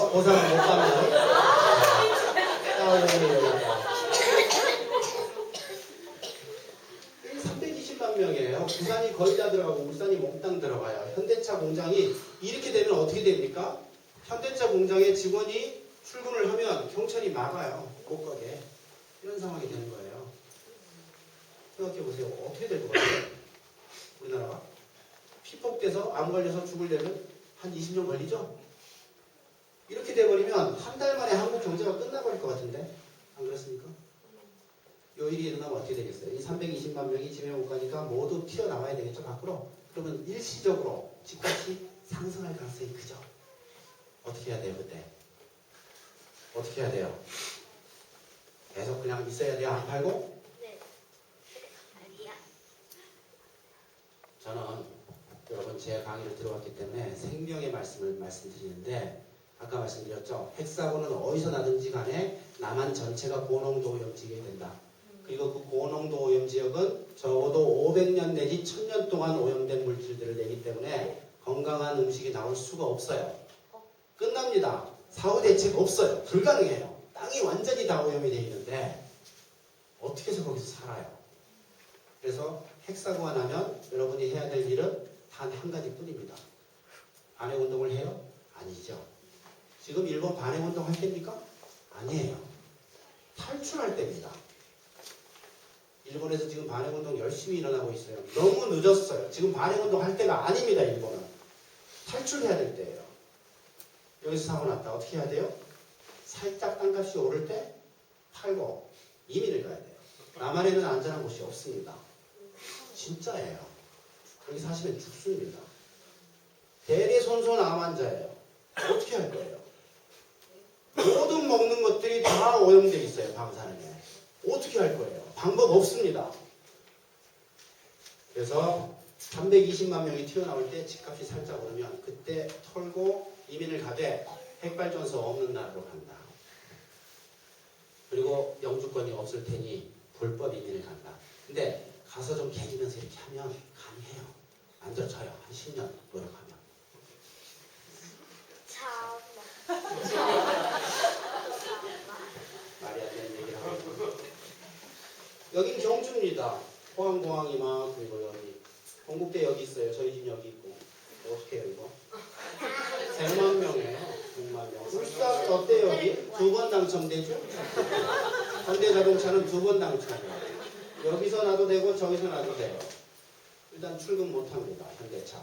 그래서 보상을 못 받는 싸우는 일이다. 320만 명이에요. 부산이 거의 다 들어가고 울산이 몽땅 들어가요. 현대차 공장이 이렇게 되면 어떻게 됩니까? 현대차 공장의 직원이 출근을 하면 경찰이 막아요. 못 가게. 이런 상황이 되는 거예요. 생각해 보세요. 어떻게 될 것 같아요? 우리나라가? 피폭돼서 암 걸려서 죽으려면 한 20년 걸리죠? 이렇게 돼버리면 한 달 만에 한국 경제가 끝나버릴 것 같은데 안 그렇습니까? 요 일이 일어나면 어떻게 되겠어요? 이 320만 명이 집에 못 가니까 모두 튀어나와야 되겠죠, 밖으로? 그러면 일시적으로 집값이 상승할 가능성이 크죠. 어떻게 해야 돼요, 그때? 어떻게 해야 돼요? 계속 그냥 있어야 돼요, 안 팔고? 네. 아니야. 저는 여러분 제 강의를 들어왔기 때문에 생명의 말씀을 말씀드리는데 아까 말씀드렸죠. 핵사고는 어디서 나든지 간에 남한 전체가 고농도 오염지역이 된다. 그리고 그 고농도 오염지역은 적어도 500년 내지 1000년 동안 오염된 물질들을 내기 때문에 건강한 음식이 나올 수가 없어요. 끝납니다. 사후 대책 없어요. 불가능해요. 땅이 완전히 다 오염이 되어 있는데 어떻게 해서 거기서 살아요? 그래서 핵사고가 나면 여러분이 해야 될 일은 단 한 가지 뿐입니다. 반핵운동을 해요? 아니죠. 지금 일본 반핵운동 할 때입니까? 아니에요. 탈출할 때입니다. 일본에서 지금 반핵운동 열심히 일어나고 있어요. 너무 늦었어요. 지금 반핵운동 할 때가 아닙니다. 일본은. 탈출해야 될 때예요. 여기서 사고 났다. 어떻게 해야 돼요? 살짝 땅값이 오를 때 팔고 이민을 가야 돼요. 남한에는 안전한 곳이 없습니다. 진짜예요. 여기 사시면 죽습니다. 대대손손 암 환자예요. 어떻게 할 거예요? 모든 먹는 것들이 다 오염되어 있어요. 방사능에. 어떻게 할 거예요? 방법 없습니다. 그래서 320만 명이 튀어나올 때 집값이 살짝 오르면 그때 털고 이민을 가되 핵발전소 없는 나라로 간다. 그리고 영주권이 없을 테니 불법 이민을 간다. 근데 가서 좀 개기면서 이렇게 하면 가능해요. 안 들어져요. 한 10년 노력하면. 말이 안 되는 얘기를 하고 있어요. 여긴 경주입니다. 포항공항이 막 그리고 여기 건국대 여기 있어요. 저희 집 여기 있고. 어떻게 해요 이거? 100만 명이에요. 100만 명. 울산 어때요 여기? 2번 당첨되죠? 현대자동차는 2번 당첨이에요. 여기서 놔도 되고 저기서 놔도 돼요. 일단 출근 못합니다. 현대차.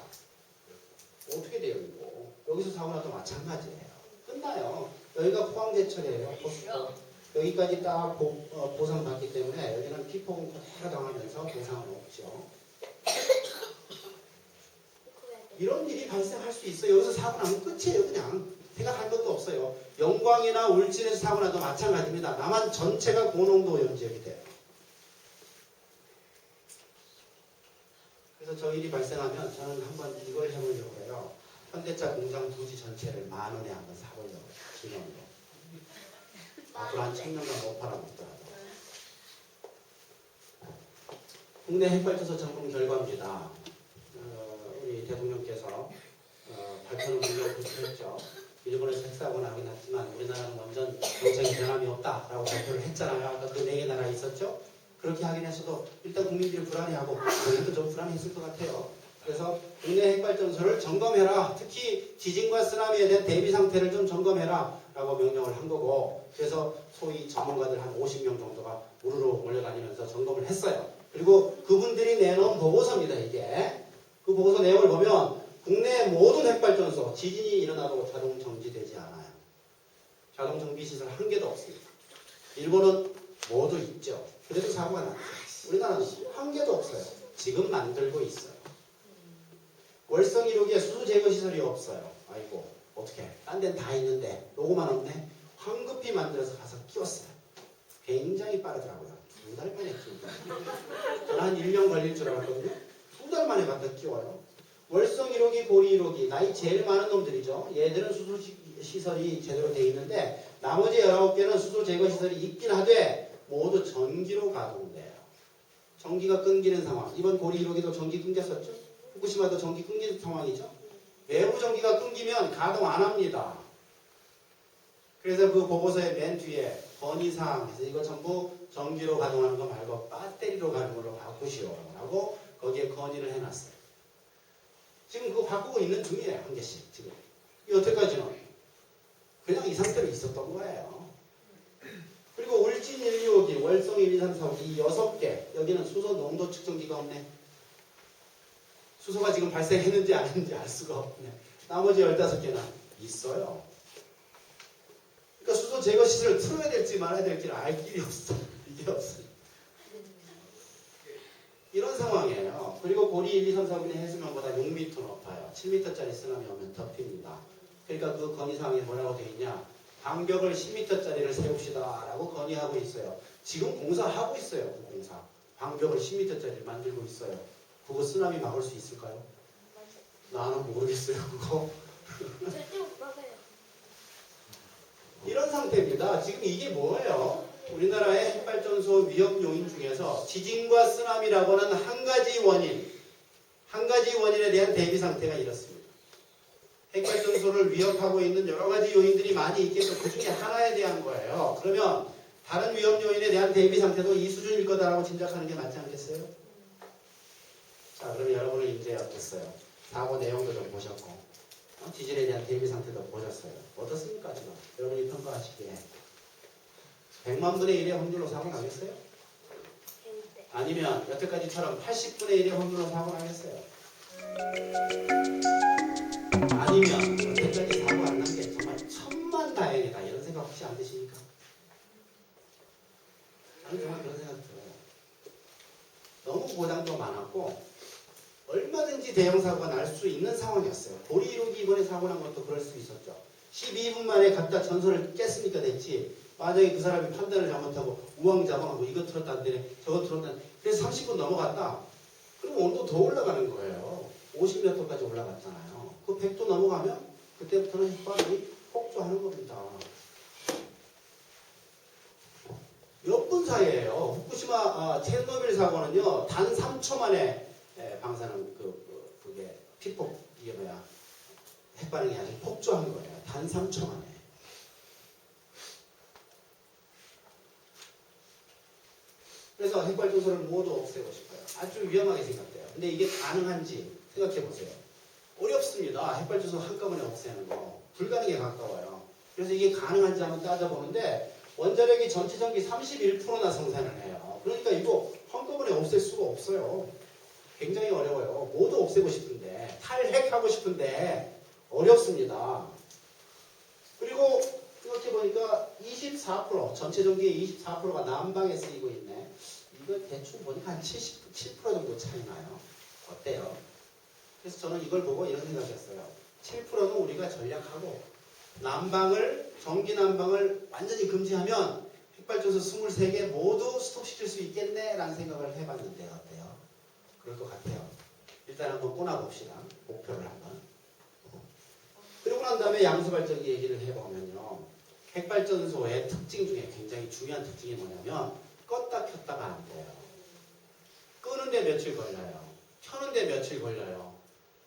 어떻게 돼요 이거? 여기서 사고 나도 마찬가지예요. 끝나요. 여기가 포항제철이에요. 여기까지 딱 보상받기 때문에 여기는 피폭은 그대로 당하면서 보상은 없죠. 이런 일이 발생할 수 있어요. 여기서 사고 나면 끝이에요. 그냥 생각할 것도 없어요. 영광이나 울진에서 사고 나도 마찬가지입니다. 남한 전체가 고농도 오염지역이 돼요. 그래서 저 일이 발생하면 저는 한번 이걸 해보려고 해요. 현대차 공장 부지 전체를 10,000원에 한번 사보려고 기념으로. 앞으로 한 1000년간 못 팔아먹더라도. 국내 핵발전소 점검 결과입니다. 우리 대통령께서 발표는 물론 그렇죠. 일본에서 핵사고 나긴 했지만 우리나라는 완전 정책의 변함이 없다라고 발표를 했잖아요. 아까 그 4개 나라 있었죠. 그렇게 하긴 했어도 일단 국민들이 불안해하고 저희도 좀 불안했을 것 같아요. 그래서 국내 핵발전소를 점검해라. 특히 지진과 쓰나미에 대한 대비 상태를 좀 점검해라 라고 명령을 한 거고 그래서 소위 전문가들 한 50명 정도가 우르르 몰려다니면서 점검을 했어요. 그리고 그분들이 내놓은 보고서입니다. 이게. 그 보고서 내용을 보면 국내 모든 핵발전소 지진이 일어나도 자동 정지되지 않아요. 자동 정비 시설 한 개도 없습니다. 일본은 모두 있죠. 그래도 사고가 났죠. 우리나라는 한 개도 없어요. 지금 만들고 있어요. 월성 1호기에 수소 제거 시설이 없어요. 아이고 어떻게? 딴 데는 다 있는데 요거만 없네. 황급히 만들어서 가서 끼웠어요. 굉장히 빠르더라고요. 2달 만에 끼우고. 저는 한 1년 걸릴 줄 알았거든요. 2달 만에 갖다 끼워요. 월성 1호기, 고리 1호기 나이 제일 많은 놈들이죠. 얘들은 수소 시설이 제대로 되어 있는데 나머지 19개는 수소 제거 시설이 있긴 하되 모두 전기로 가동돼요. 전기가 끊기는 상황. 이번 고리 1호기도 전기 끊겼었죠. 후쿠시마도 전기 끊기는 상황이죠. 외부 전기가 끊기면 가동 안 합니다. 그래서 그 보고서의 맨 뒤에 건의사항에서 이거 전부 전기로 가동하는 거 말고 배터리로 가는 걸로 바꾸시오라고 거기에 건의를 해놨어요. 지금 그거 바꾸고 있는 중이에요. 한 개씩 지금. 여태까지는 그냥 이 상태로 있었던 거예요. 그리고 울진 1, 2, 5기, 월성 1, 2, 3, 4, 5기 이 6개 여기는 수소 농도 측정기가 없네. 수소가 지금 발생했는지 안 했는지 알 수가 없네. 나머지 15개는 있어요. 그러니까 수소 제거 시설을 틀어야 될지 말아야 될지를 알 길이 없어. 이게 없어요. 이런 상황이에요. 그리고 고리 1, 2, 3, 4분의 해수면보다 6m 높아요. 7m짜리 쓰나미 오면 덮입니다. 그러니까 그 건의사항에 뭐라고 되어 있냐. 방벽을 10m짜리를 세웁시다 라고 건의하고 있어요. 지금 공사하고 있어요. 그 공사. 방벽을 10m짜리를 만들고 있어요. 그거 쓰나미 막을 수 있을까요? 나는 모르겠어요. 그거. 절대 못 막아요. 이런 상태입니다. 지금 이게 뭐예요? 우리나라의 핵발전소 위험 요인 중에서 지진과 쓰나미라고는 한 가지 원인에 대한 대비 상태가 이렇습니다. 핵발전소를 위협하고 있는 여러 가지 요인들이 많이 있겠죠. 그 중에 하나에 대한 거예요. 그러면 다른 위험 요인에 대한 대비 상태도 이 수준일 거다라고 짐작하는 게 맞지 않겠어요? 자, 그럼 여러분은 이제 어땠어요? 사고 내용도 좀 보셨고 지진에 대한 대비 상태도 보셨어요. 어떻습니까 지금? 여러분이 평가하시기에 100만 분의 1의 확률로 사고 나겠어요? 배울 때. 아니면 여태까지처럼 80분의 1의 확률로 사고 나겠어요? 아니면 여태까지 사고 안 난 게 정말 천만다행이다 이런 생각 혹시 안 드십니까? 저는 정말 그런 생각 들어요. 너무 고장도 많았고 얼마든지 대형 사고가 날 수 있는 상황이었어요. 고리 1호기 이번에 사고 난 것도 그럴 수 있었죠. 12분 만에 갖다 전선을 깼으니까 됐지. 만약에 그 사람이 판단을 잘못하고 우왕좌왕하고 이거 틀었다 안 되네 저거 틀었다 안 되네. 그래서 30분 넘어갔다. 그럼 온도 더 올라가는 거예요. 50m까지 올라갔잖아요. 그 100도 넘어가면 그때부터는 핵발이 폭주하는 겁니다. 몇 분 사이에요. 후쿠시마 체르노빌 사고는요. 단 3초 만에 방사능 그게 피폭 이게 뭐야 핵반응이 아주 폭주한 거예요. 단 3초 만에. 그래서 핵발전소를 모두 없애고 싶어요. 아주 위험하게 생각돼요. 근데 이게 가능한지 생각해 보세요. 어렵습니다. 핵발전소 한꺼번에 없애는 거. 불가능에 가까워요. 그래서 이게 가능한지 한번 따져보는데 원자력이 전체 전기 31%나 생산을 해요. 그러니까 이거 한꺼번에 없앨 수가 없어요. 굉장히 어려워요. 모두 없애고 싶은데 탈핵하고 싶은데 어렵습니다. 그리고 생각해보니까 24% 전체 전기의 24%가 난방에 쓰이고 있네. 이거 대충 보니까 한 77% 정도 차이 나요. 어때요? 그래서 저는 이걸 보고 이런 생각했어요. 7%는 우리가 전략하고 전기 난방을 완전히 금지하면 핵발전소 23개 모두 스톱시킬 수 있겠네 라는 생각을 해봤는데 어때요? 그럴 것 같아요. 일단 한번 꼬나봅시다. 목표를 한번. 그리고 난 다음에 양수발전기 얘기를 해보면요. 핵발전소의 특징 중에 굉장히 중요한 특징이 뭐냐면 껐다 켰다가 안 돼요. 끄는데 며칠 걸려요. 켜는데 며칠 걸려요.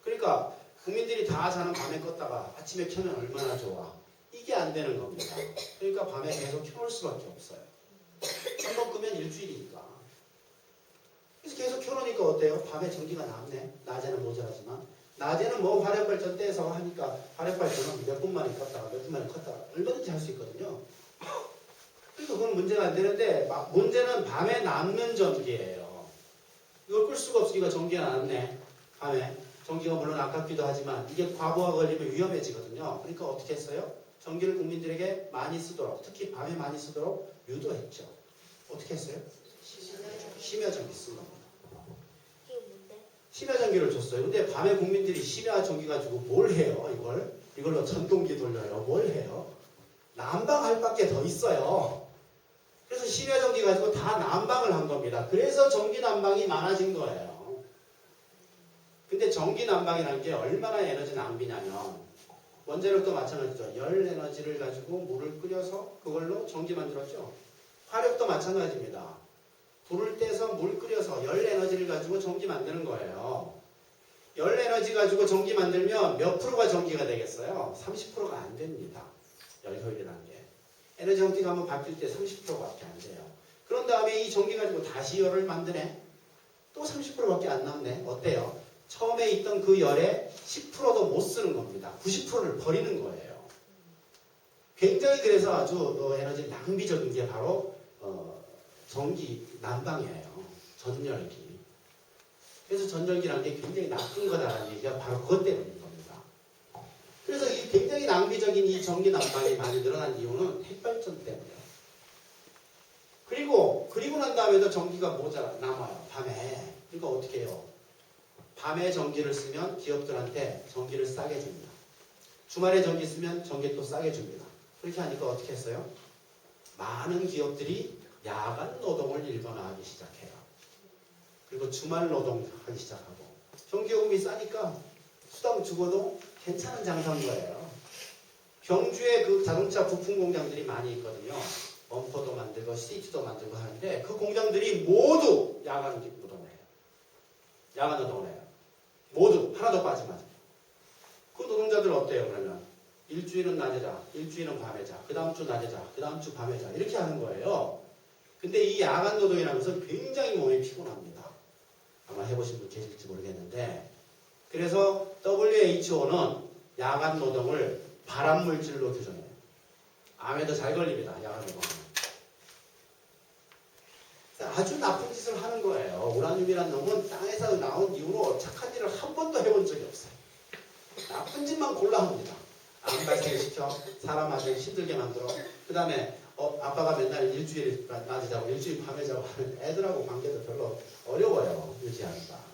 그러니까 국민들이 다 자는 밤에 껐다가 아침에 켜면 얼마나 좋아. 이게 안 되는 겁니다. 그러니까 밤에 계속 켜놓을 수밖에 없어요. 한번 끄면 일주일이니까. 그래서 계속 켜놓으니까 어때요? 밤에 전기가 남네. 낮에는 모자라지만. 낮에는 뭐 화력발전 떼서 하니까 화력발전은 몇 분 만에 껐다가 몇 분 만에 껐다가 얼마든지 할 수 있거든요. 그러니까 그건 문제가 안 되는데 문제는 밤에 남는 전기예요. 이걸 끌 수가 없으니까 전기가 남네. 밤에. 전기가 물론 아깝기도 하지만 이게 과부하 걸리면 위험해지거든요. 그러니까 어떻게 했어요? 전기를 국민들에게 많이 쓰도록 특히 밤에 많이 쓰도록 유도했죠. 어떻게 했어요? 심야전기 쓴 겁니다. 이게 뭔데? 심야전기를 줬어요. 근데 밤에 국민들이 심야전기 가지고 뭘 해요? 이걸로 전동기 돌려요. 뭘 해요? 난방할 밖에 더 있어요. 그래서 심야전기 가지고 다 난방을 한 겁니다. 그래서 전기 난방이 많아진 거예요. 근데 전기 난방이라는 게 얼마나 에너지 낭비냐면 원자력도 마찬가지죠. 열 에너지를 가지고 물을 끓여서 그걸로 전기 만들었죠. 화력도 마찬가지입니다. 불을 떼서 물 끓여서 열 에너지를 가지고 전기 만드는 거예요. 열 에너지 가지고 전기 만들면 몇 프로가 전기가 되겠어요? 30%가 안 됩니다. 열 효율이라는 게. 에너지 형태가 한번 바뀔 때 30%밖에 안 돼요. 그런 다음에 이 전기 가지고 다시 열을 만드네. 또 30%밖에 안 남네. 어때요? 처음에 있던 그 열의 10%도 못 쓰는 겁니다. 90%를 버리는 거예요. 굉장히 그래서 아주 에너지 낭비적인 게 바로 전기 난방이에요. 전열기. 그래서 전열기라는 게 굉장히 나쁜 거다라는 얘기가 바로 그것 때문인 겁니다. 그래서 이 굉장히 낭비적인 이 전기 난방이 많이 늘어난 이유는 핵발전 때문이에요. 그리고 난 다음에도 전기가 남아요. 밤에. 그러니까 어떻게 해요? 밤에 전기를 쓰면 기업들한테 전기를 싸게 줍니다. 주말에 전기 쓰면 전기 또 싸게 줍니다. 그렇게 하니까 어떻게 했어요? 많은 기업들이 야간 노동을 일반화하기 시작해요. 그리고 주말 노동하기 시작하고 전기요금이 싸니까 수당 주고도 괜찮은 장사인 거예요. 경주에 그 자동차 부품 공장들이 많이 있거든요. 범퍼도 만들고 시트도 만들고 하는데 그 공장들이 모두 야간 노동을 해요. 야간 노동을 해요. 모두 하나도 빠짐하지. 그 노동자들 어때요 그러면? 일주일은 낮에 자, 일주일은 밤에 자, 그 다음 주 낮에 자, 그 다음 주 밤에 자 이렇게 하는 거예요. 근데 이 야간 노동이라는 것은 굉장히 몸이 피곤합니다. 아마 해보신 분 계실지 모르겠는데 그래서 WHO는 야간 노동을 발암물질로 규정해요. 암에도 잘 걸립니다. 야간 노동은. 아주 나쁜 짓을 하는 거예요. 우라늄이라는 놈은 땅에서 나온 이후로 착한 일을 한 번도 해본 적이 없어요. 나쁜 짓만 골라 합니다. 암 발생시켜 사람 아주 힘들게 만들어. 그 다음에 아빠가 맨날 일주일 낮에 자고 일주일 밤에 자고 하는 애들하고 관계도 별로 어려워요. 유지하기가.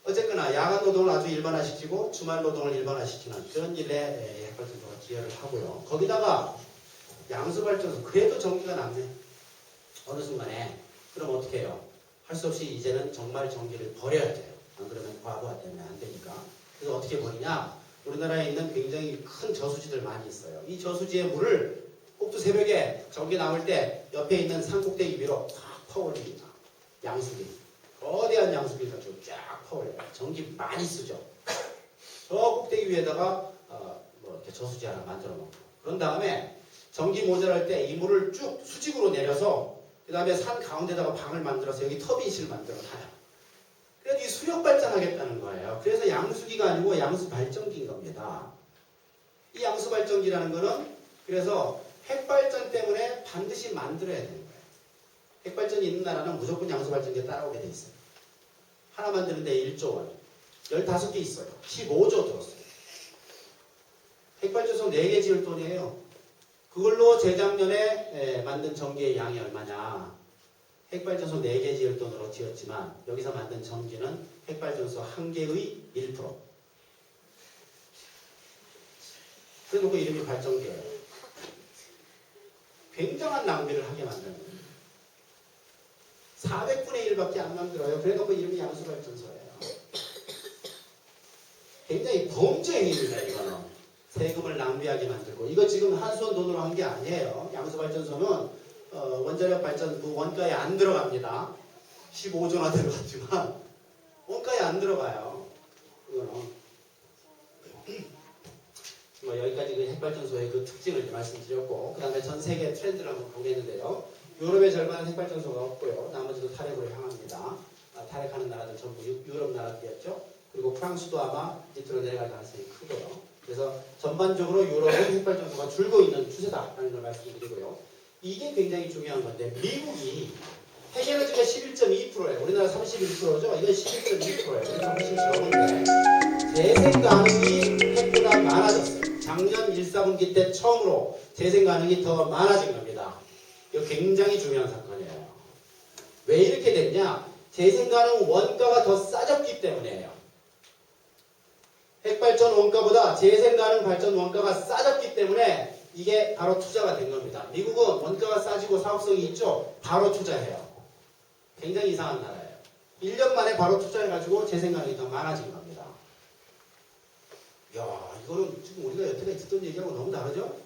어쨌거나 야간 노동을 아주 일반화시키고 주말 노동을 일반화시키는 그런 일에 핵발전소가 기여를 하고요. 거기다가 양수발전소 그래도 전기가 남네. 어느 순간에 그럼 어떻게 해요? 할 수 없이 이제는 정말 전기를 버려야 돼요. 안 그러면 과부하 때문에 안 되니까. 그래서 어떻게 버리냐? 우리나라에 있는 굉장히 큰 저수지들 많이 있어요. 이 저수지의 물을 꼭두 새벽에 전기 나올 때 옆에 있는 산꼭대기 위로 쫙 퍼올립니다. 양수기. 거대한 양수기를 가지고 쫙 퍼올려요. 전기 많이 쓰죠. 저 꼭대기 위에다가 이렇게 저수지 하나 만들어 놓고 그런 다음에 전기 모자랄 때 이 물을 쭉 수직으로 내려서 그 다음에 산 가운데다가 방을 만들어서 여기 터빈실을 만들어 놔요. 그래서 이 수력 발전하겠다는 거예요. 그래서 양수기가 아니고 양수 발전기인 겁니다. 이 양수 발전기라는 거는 그래서 핵발전 때문에 반드시 만들어야 되는 거예요. 핵발전이 있는 나라는 무조건 양수 발전기에 따라오게 돼 있어요. 하나 만드는데 1조 원. 15개 있어요. 15조 들었어요. 핵발전소 4개 지을 돈이에요. 그걸로 재작년에 만든 전기의 양이 얼마냐. 핵발전소 4개 지을 돈으로 지었지만 여기서 만든 전기는 핵발전소 1개의 1%. 그래놓고 이름이 발전기예요. 굉장한 낭비를 하게 만드는 거예요. 400분의 1밖에 안 만들어요. 그래놓고 이름이 양수발전소예요. 굉장히 범죄 행위입니다. 이거는. 세금을 낭비하게 만들고 이거 지금 한수원 돈으로 한 게 아니에요. 양수발전소는 원자력 발전 그 원가에 안 들어갑니다. 15조나 들어갔지만 원가에 안 들어가요. 이거는 여기까지 그 핵발전소의 그 특징을 말씀드렸고 그 다음에 전 세계 트렌드를 한번 보겠는데요. 유럽의 절반은 핵발전소가 없고요. 나머지도 탈핵으로 향합니다. 탈핵하는 나라들 전부 유럽 나라들이었죠. 그리고 프랑스도 아마 밑으로 내려갈 가능성이 크고요. 그래서 전반적으로 유럽은 핵발전소가 줄고 있는 추세다라는 걸 말씀드리고요. 이게 굉장히 중요한 건데 미국이 핵에너지가 11.2%예요. 우리나라 31%죠. 이건 11.2%예요. 그래서 훨씬 적은데 재생 가능이 핵보다 많아졌어요. 작년 1, 4분기 때 처음으로 재생 가능이 더 많아진 겁니다. 이거 굉장히 중요한 사건이에요. 왜 이렇게 됐냐? 재생 가능 원가가 더 싸졌기 때문이에요. 핵발전 원가보다 재생 가능 발전 원가가 싸졌기 때문에 이게 바로 투자가 된 겁니다. 미국은 원가가 싸지고 사업성이 있죠. 바로 투자해요. 굉장히 이상한 나라예요. 1년 만에 바로 투자해가지고 재생 가능이 더 많아진 겁니다. 이야, 이거는 지금 우리가 여태까지 듣던 얘기하고 너무 다르죠?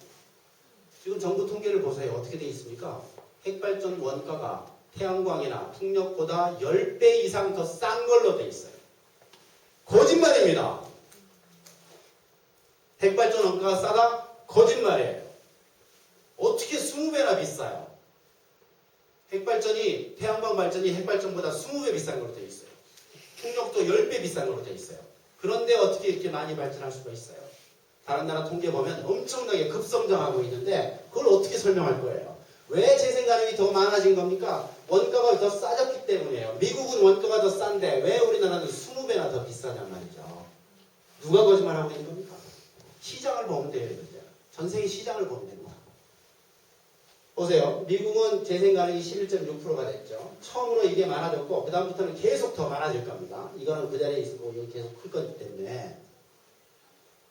지금 정부 통계를 보세요. 어떻게 돼 있습니까? 핵발전 원가가 태양광이나 풍력보다 10배 이상 더 싼 걸로 돼 있어요. 거짓말입니다. 핵발전 원가가 싸다? 거짓말이에요. 어떻게 20배나 비싸요? 핵발전이 태양광 발전이 핵발전보다 20배 비싼 걸로 되어 있어요. 풍력도 10배 비싼 걸로 되어 있어요. 그런데 어떻게 이렇게 많이 발전할 수가 있어요? 다른 나라 통계 보면 엄청나게 급성장하고 있는데 그걸 어떻게 설명할 거예요? 왜 재생 가능이 더 많아진 겁니까? 원가가 더 싸졌기 때문이에요. 미국은 원가가 더 싼데 왜 우리나라는 20배나 더 비싸냔 말이죠. 누가 거짓말하고 있는 겁니까? 시장을 보면 돼요. 이제. 전 세계 시장을 보면 됩니다. 보세요. 미국은 재생 가능이 11.6%가 됐죠. 처음으로 이게 많아졌고 그 다음부터는 계속 더 많아질 겁니다. 이거는 그 자리에 있고 이거 계속 클 거기 때문에.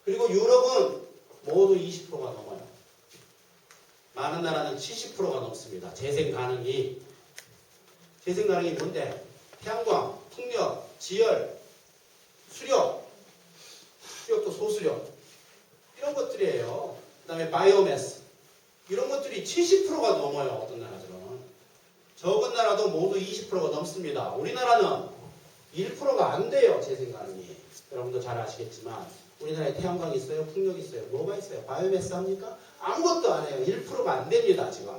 그리고 유럽은 모두 20%가 넘어요. 많은 나라는 70%가 넘습니다. 재생 가능이 뭔데? 태양광, 풍력, 지열, 수력, 수력도 소수력 이런 것들이에요. 그 다음에 바이오매스 이런 것들이 70%가 넘어요. 어떤 나라들은. 적은 나라도 모두 20%가 넘습니다. 우리나라는 1%가 안 돼요. 재생 가능이. 여러분도 잘 아시겠지만 우리나라에 태양광이 있어요? 풍력이 있어요? 뭐가 있어요? 바이오매스 합니까? 아무것도 안 해요. 1%가 안 됩니다. 지금.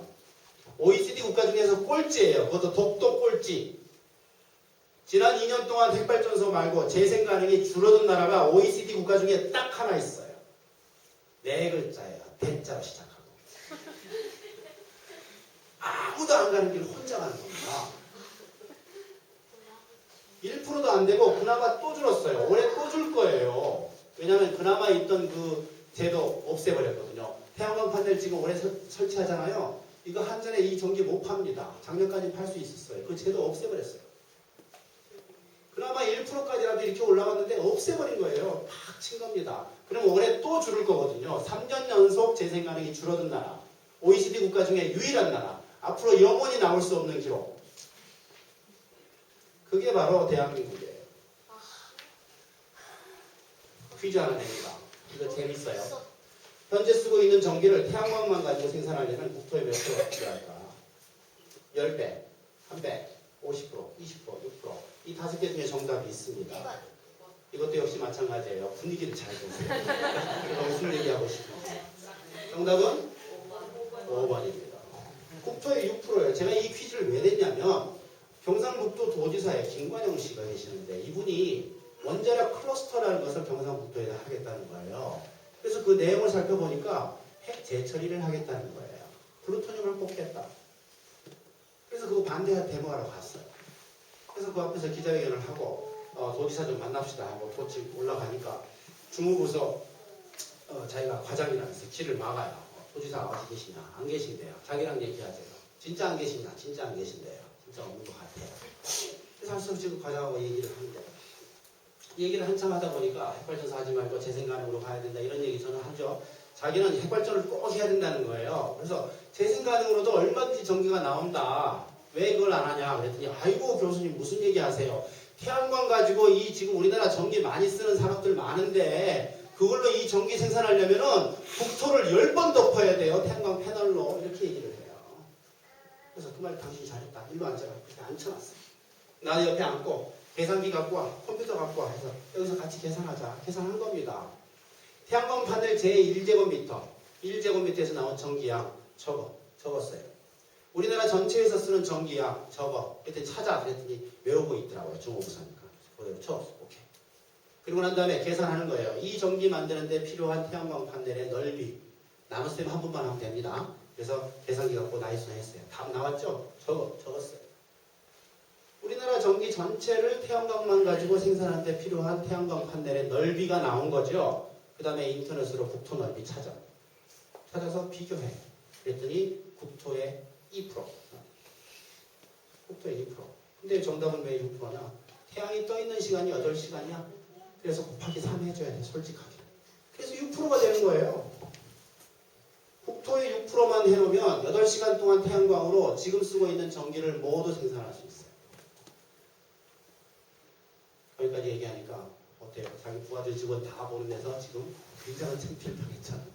OECD 국가 중에서 꼴찌예요. 그것도 독도 꼴찌. 지난 2년 동안 핵발전소 말고 재생 가능이 줄어든 나라가 OECD 국가 중에 딱 하나 있어요. 네 글자예요. 대자로 시작하고. 아무도 안 가는 길 혼자 가는 겁니다. 1%도 안 되고 그나마 또 줄었어요. 올해 또 줄 거예요. 왜냐하면 그나마 있던 그 제도 없애버렸거든요. 태양광 판넬 지금 올해 설치하잖아요. 이거 한전에 이 전기 못 팝니다. 작년까지 팔 수 있었어요. 그 제도 없애버렸어요. 그나마 1%까지라도 이렇게 올라갔는데 없애버린 거예요. 팍 친 겁니다. 그럼 올해 또 줄을 거거든요. 3년 연속 재생 가능이 줄어든 나라. OECD 국가 중에 유일한 나라. 앞으로 영원히 나올 수 없는 기록. 그게 바로 대한민국이에요. 퀴즈 하나 냅니다. 이거 재밌어요. 현재 쓰고 있는 전기를 태양광만 가지고 생산하려면 국토에 몇 프로가 필요할까? 10배, 3배, 50%, 20%, 6%. 이 5개 중에 정답이 있습니다. 이것도 역시 마찬가지예요. 분위기를 잘 보세요. 제가 무슨 얘기하고 싶어요? 정답은 5번입니다. 국토의 6%예요. 제가 이 퀴즈를 왜 냈냐면 경상북도 도지사에 김관영 씨가 계시는데 이분이 원자력 클러스터라는 것을 경상북도에다 하겠다는 거예요. 그래서 그 내용을 살펴보니까 핵 재처리를 하겠다는 거예요. 플루토늄을 뽑겠다. 그래서 그거 반대 데모하러 갔어요. 그래서 그 앞에서 기자회견을 하고 도지사 좀 만납시다 하고 도치 올라가니까 중후부서 자기가 과장이라면서 길을 막아요. 도지사 어디 계시냐? 안 계신대요. 자기랑 얘기하세요. 진짜 안 계시냐? 진짜 안 계신대요. 진짜 없는 것 같아요. 그래서 할수 없이 그 과장하고 얘기를 하는데 얘기를 한참 하다 보니까 핵발전소 하지 말고 재생가능으로 가야 된다 이런 얘기 저는 하죠. 자기는 핵발전을 꼭 해야 된다는 거예요. 그래서 재생가능으로도 얼마든지 전기가 나온다. 왜 그걸 안 하냐 그랬더니 아이고 교수님 무슨 얘기 하세요. 태양광 가지고 이 지금 우리나라 전기 많이 쓰는 산업들 많은데 그걸로 이 전기 생산하려면은 국토를 10번 덮어야 돼요. 태양광 패널로 이렇게 얘기를 해요. 그래서 그 말 당신이 잘했다. 일로 앉아라. 그렇게 앉혀놨어요. 나 옆에 앉고 계산기 갖고 와, 컴퓨터 갖고 와 해서 여기서 같이 계산하자. 계산한 겁니다. 태양광 판넬 제1제곱미터, 1제곱미터에서 나온 전기양 적었어요. 우리나라 전체에서 쓰는 전기양 적어. 그랬더니 찾아. 그랬더니 외우고 있더라고요. 중호부사니까. 그대로 쳐. 오케이. 그리고 난 다음에 계산하는 거예요. 이 전기 만드는데 필요한 태양광 판넬의 넓이. 나눗셈 한 번만 하면 됩니다. 그래서 계산기 갖고 나이스 했어요. 답 나왔죠? 적었어요. 우리나라 전기 전체를 태양광만 가지고 생산하는데 필요한 태양광 판넬의 넓이가 나온 거죠. 그 다음에 인터넷으로 국토 넓이 찾아서 비교해. 그랬더니 국토의 2%. 국토의 2%. 근데 정답은 왜 6%냐? 태양이 떠 있는 시간이 8시간이야. 그래서 곱하기 3 해줘야 돼. 솔직하게. 그래서 6%가 되는 거예요. 국토의 6%만 해놓으면 8시간 동안 태양광으로 지금 쓰고 있는 전기를 모두 생산할 수 있어요. 여기까지 얘기하니까 어때요? 자기 부하들 직원 다 보는 데서 지금 굉장한 창피를 당했잖아요.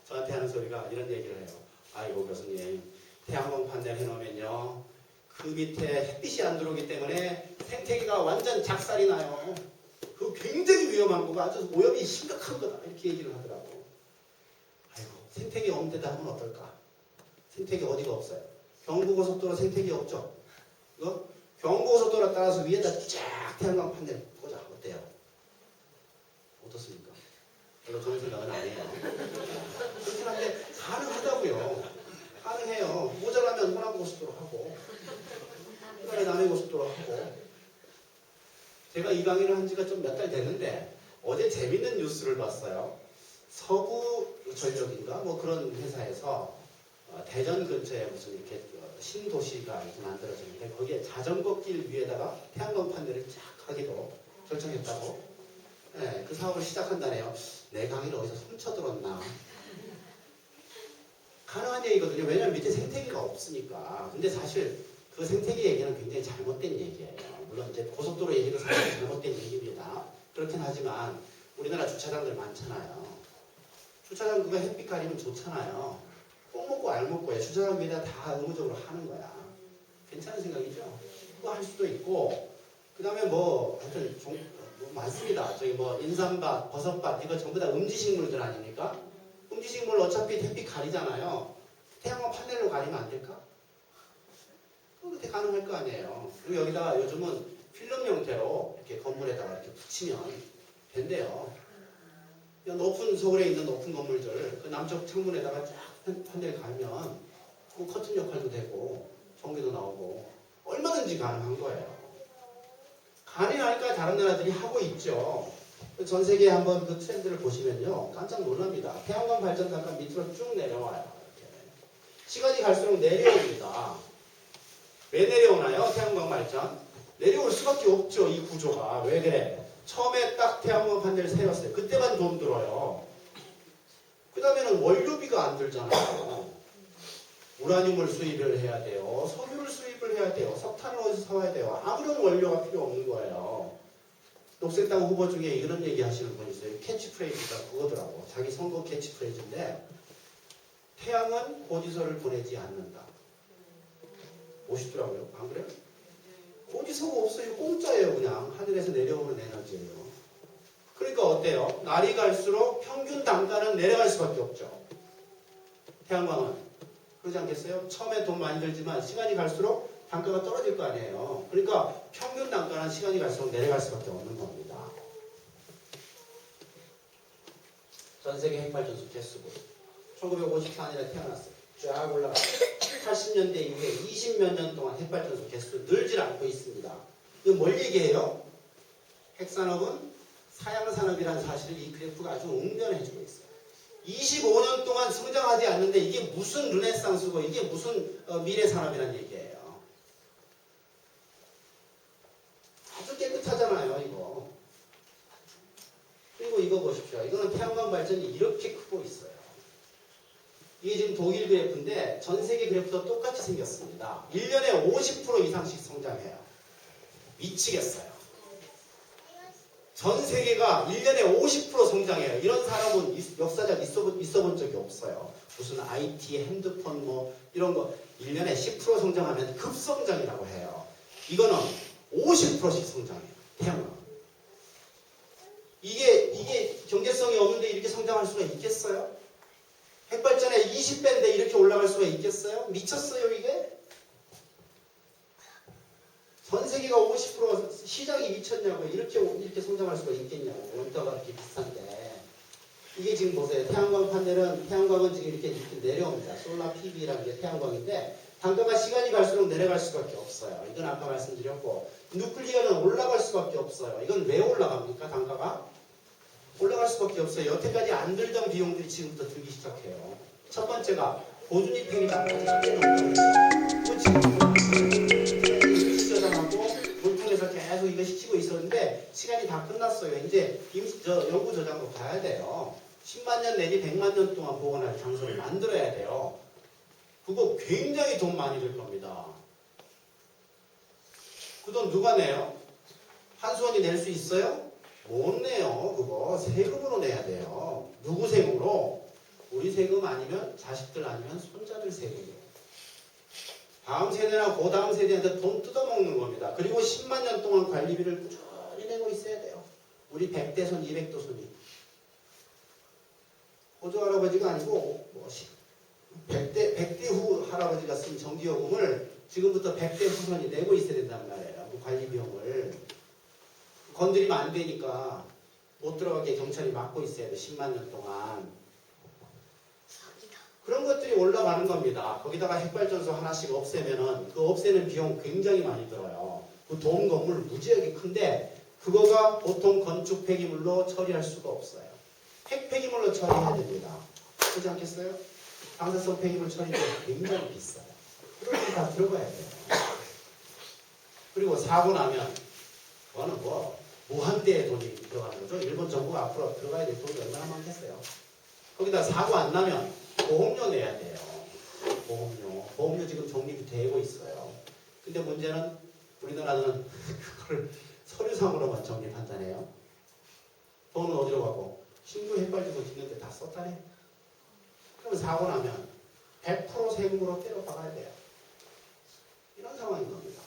저한테 하는 소리가 이런 얘기를 해요. 아이고 교수님 태양광 판넬 해놓으면요 그 밑에 햇빛이 안 들어오기 때문에 생태계가 완전 작살이 나요. 그 굉장히 위험한 거가 아주 오염이 심각한 거다 이렇게 얘기를 하더라고. 아이고 생태계 없는 데다 하면 어떨까? 생태계 어디가 없어요? 경부고속도로 생태계 없죠? 이거 경부고속도로 따라서 위에다 쫙 태양광 판넬 꽂아. 어때요? 어떻습니까? 별로 좋은 생각은 아니에요. 그렇긴 한데 가능하다고요. 가능해요. 모자라면 호남고속도로 하고 그다음에 남해고속도로 하고. 제가 이 강의를 한 지가 좀 몇 달 됐는데 어제 재밌는 뉴스를 봤어요. 서부전력인가 뭐 그런 회사에서 대전 근처에 무슨 이렇게 신도시가 이렇게 만들어졌는데 거기에 자전거 길 위에다가 태양광 판넬을 쫙 하기로 결정했다고. 네, 그 사업을 시작한다네요. 내 강의를 어디서 훔쳐들었나. 가능한 얘기거든요. 왜냐면 밑에 생태계가 없으니까. 근데 사실 그 생태계 얘기는 굉장히 잘못된 얘기예요. 물론 이제 고속도로 얘기도 사실 잘못된 얘기입니다. 그렇긴 하지만 우리나라 주차장들 많잖아요. 주차장 그거 햇빛 가리면 좋잖아요. 꼭 먹고 알 먹고야 주차장 위에다 다 의무적으로 하는 거야. 괜찮은 생각이죠? 그거 할 수도 있고 그 다음에 뭐 하여튼 뭐 많습니다. 저기 뭐 인삼밭, 버섯밭 이거 전부 다 음지식물들 아닙니까? 음지식물 어차피 햇빛 가리잖아요. 태양광 판넬로 가리면 안 될까? 그렇게 가능할 거 아니에요. 그리고 여기다가 요즘은 필름 형태로 이렇게 건물에다가 이렇게 붙이면 된대요. 그냥 높은 서울에 있는 높은 건물들 그 남쪽 창문에다가 쫙 판넬 갈면 그 커튼 역할도 되고 전기도 나오고 얼마든지 가능한 거예요. 가능하니까 다른 나라들이 하고 있죠. 전 세계에 한번 그 트렌드를 보시면요. 깜짝 놀랍니다. 태양광 발전 잠깐 밑으로 쭉 내려와요. 이렇게. 시간이 갈수록 내려옵니다. 왜 내려오나요? 태양광 발전? 내려올 수밖에 없죠. 이 구조가. 왜 그래? 처음에 딱 태양광 판넬을 세웠어요. 그때만 돈 들어요. 그 다음에는 원료비가 안 들잖아요. 우라늄을 수입을 해야 돼요. 석유를 수입을 해야 돼요. 석탄을 어디서 사와야 돼요. 아무런 원료가 필요 없는 거예요. 녹색당 후보 중에 이런 얘기 하시는 분 있어요. 캐치프레이즈가 그거더라고. 자기 선거 캐치프레이즈인데 태양은 고지서를 보내지 않는다. 멋있더라고요. 안 그래요? 고지서가 없어요. 공짜예요. 그냥 하늘에서 내려오는 에너지예요. 그러니까 어때요? 날이 갈수록 평균 단가는 내려갈 수밖에 없죠. 태양광은. 그러지 않겠어요? 처음에 돈 많이 들지만 시간이 갈수록 단가가 떨어질 거 아니에요. 그러니까 평균 단가는 시간이 갈수록 내려갈 수밖에 없는 겁니다. 전 세계 핵발전소 개수고 1954년에 태어났어요. 쫙 올라갔어요. 80년대 이후에 20몇 년 동안 핵발전소 개수 늘질 않고 있습니다. 이건 뭘 얘기해요? 핵산업은 사양산업이라는 사실을 이 그래프가 아주 웅변해주고 있어요. 25년 동안 성장하지 않는데 이게 무슨 르네상스고 이게 무슨 미래산업이라는 얘기예요. 아주 깨끗하잖아요, 이거. 그리고 이거 보십시오. 이거는 태양광 발전이 이렇게 크고 있어요. 이게 지금 독일 그래프인데 전 세계 그래프도 똑같이 생겼습니다. 1년에 50% 이상씩 성장해요. 미치겠어요. 전 세계가 1년에 50% 성장해요. 이런 사람은 역사적 있어 본 적이 없어요. 무슨 IT, 핸드폰 뭐 이런 거 1년에 10% 성장하면 급성장이라고 해요. 이거는 50%씩 성장해요. 태양광. 이게 경제성이 없는데 이렇게 성장할 수가 있겠어요? 핵발전에 20배인데 이렇게 올라갈 수가 있겠어요? 미쳤어요 이게? 전 세계가 50% 시장이 미쳤냐고 이렇게 성장할 수가 있겠냐고. 원가가 이렇게 비싼데 이게 지금 보세요. 태양광은 지금 이렇게 내려옵니다. 솔라 PV라는 게 태양광인데 단가가 시간이 갈수록 내려갈 수밖에 없어요. 이건 아까 말씀드렸고 누클리어는 올라갈 수밖에 없어요. 이건 왜 올라갑니까? 단가가? 올라갈 수밖에 없어요. 여태까지 안 들던 비용들이 지금부터 들기 시작해요. 첫 번째가 보존입행이 저장하고 물통에서 계속 이거 시키고 있었는데 시간이 다 끝났어요. 이제 연구 저장으로 가야 돼요. 10만 년 내지 100만 년 동안 보관할 장소를 만들어야 돼요. 그거 굉장히 돈 많이 들 겁니다. 그 돈 누가 내요? 한수원이 낼 수 있어요? 못 내요. 그거 세금으로 내야 돼요. 누구 세금으로? 우리 세금 아니면 자식들 아니면 손자들 세금이에요. 다음 세대나 그 다음 세대한테 돈 뜯어먹는 겁니다. 그리고 10만 년 동안 관리비를 꾸준히 내고 있어야 돼요. 우리 100대손, 200도손이. 호주 할아버지가 아니고 100대 100대 후 할아버지가 쓴 정기요금을 지금부터 100대 후손이 내고 있어야 된단 말이에요. 그 관리 비용을. 건드리면 안 되니까 못 들어가게 경찰이 막고 있어야 돼. 10만 년 동안. 사기다. 그런 것들이 올라가는 겁니다. 거기다가 핵발전소 하나씩 없애면은 그 없애는 비용 굉장히 많이 들어요. 그 돔 건물 무지하게 큰데 그거가 보통 건축 폐기물로 처리할 수가 없어요. 핵 폐기물로 처리해야 됩니다. 그렇지 않겠어요? 방사성 폐기물 처리도 굉장히 비싸요. 그런 게 다 들어가야 돼요. 그리고 사고 나면 그거는 뭐 무한대의 돈이 들어가는 거죠. 일본 정부가 앞으로 들어가야 될 돈이 얼마나 많겠어요. 거기다 사고 안 나면 보험료 내야 돼요. 보험료 지금 적립이 되고 있어요. 근데 문제는 우리나라는 그걸 서류상으로만 적립한다네요. 돈은 어디로 가고? 신규 핵발전소 짓는데 다 썼다네. 그러면 사고 나면 100% 세금으로 때려박아야 돼요. 이런 상황인 겁니다.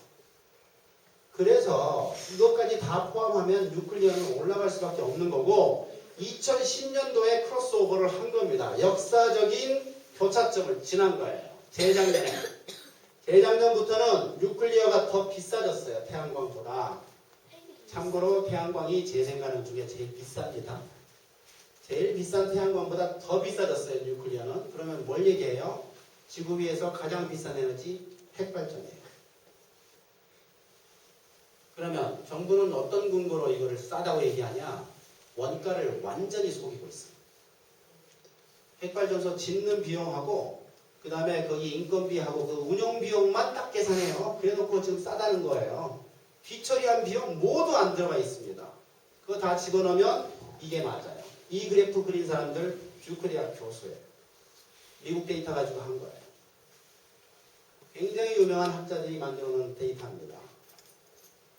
그래서 이것까지 다 포함하면 뉴클리어는 올라갈 수밖에 없는 거고 2010년도에 크로스오버를 한 겁니다. 역사적인 교차점을 지난 거예요. 재작년에. 재작년부터는 뉴클리어가 더 비싸졌어요. 태양광보다. 참고로 태양광이 재생가능 중에 제일 비쌉니다. 제일 비싼 태양광보다 더 비싸졌어요. 뉴클리어는. 그러면 뭘 얘기해요? 지구 위에서 가장 비싼 에너지 핵발전이에요. 그러면 정부는 어떤 근거로 이거를 싸다고 얘기하냐? 원가를 완전히 속이고 있어요. 핵발전소 짓는 비용하고 그 다음에 거기 인건비하고 그 운영 비용만 딱 계산해요. 그래놓고 지금 싸다는 거예요. 뒤처리한 비용 모두 안 들어가 있습니다. 그거 다 집어넣으면 이게 맞아요. 이 그래프 그린 사람들 듀크 대학 교수예요. 미국 데이터 가지고 한 거예요. 굉장히 유명한 학자들이 만들어 놓은 데이터입니다.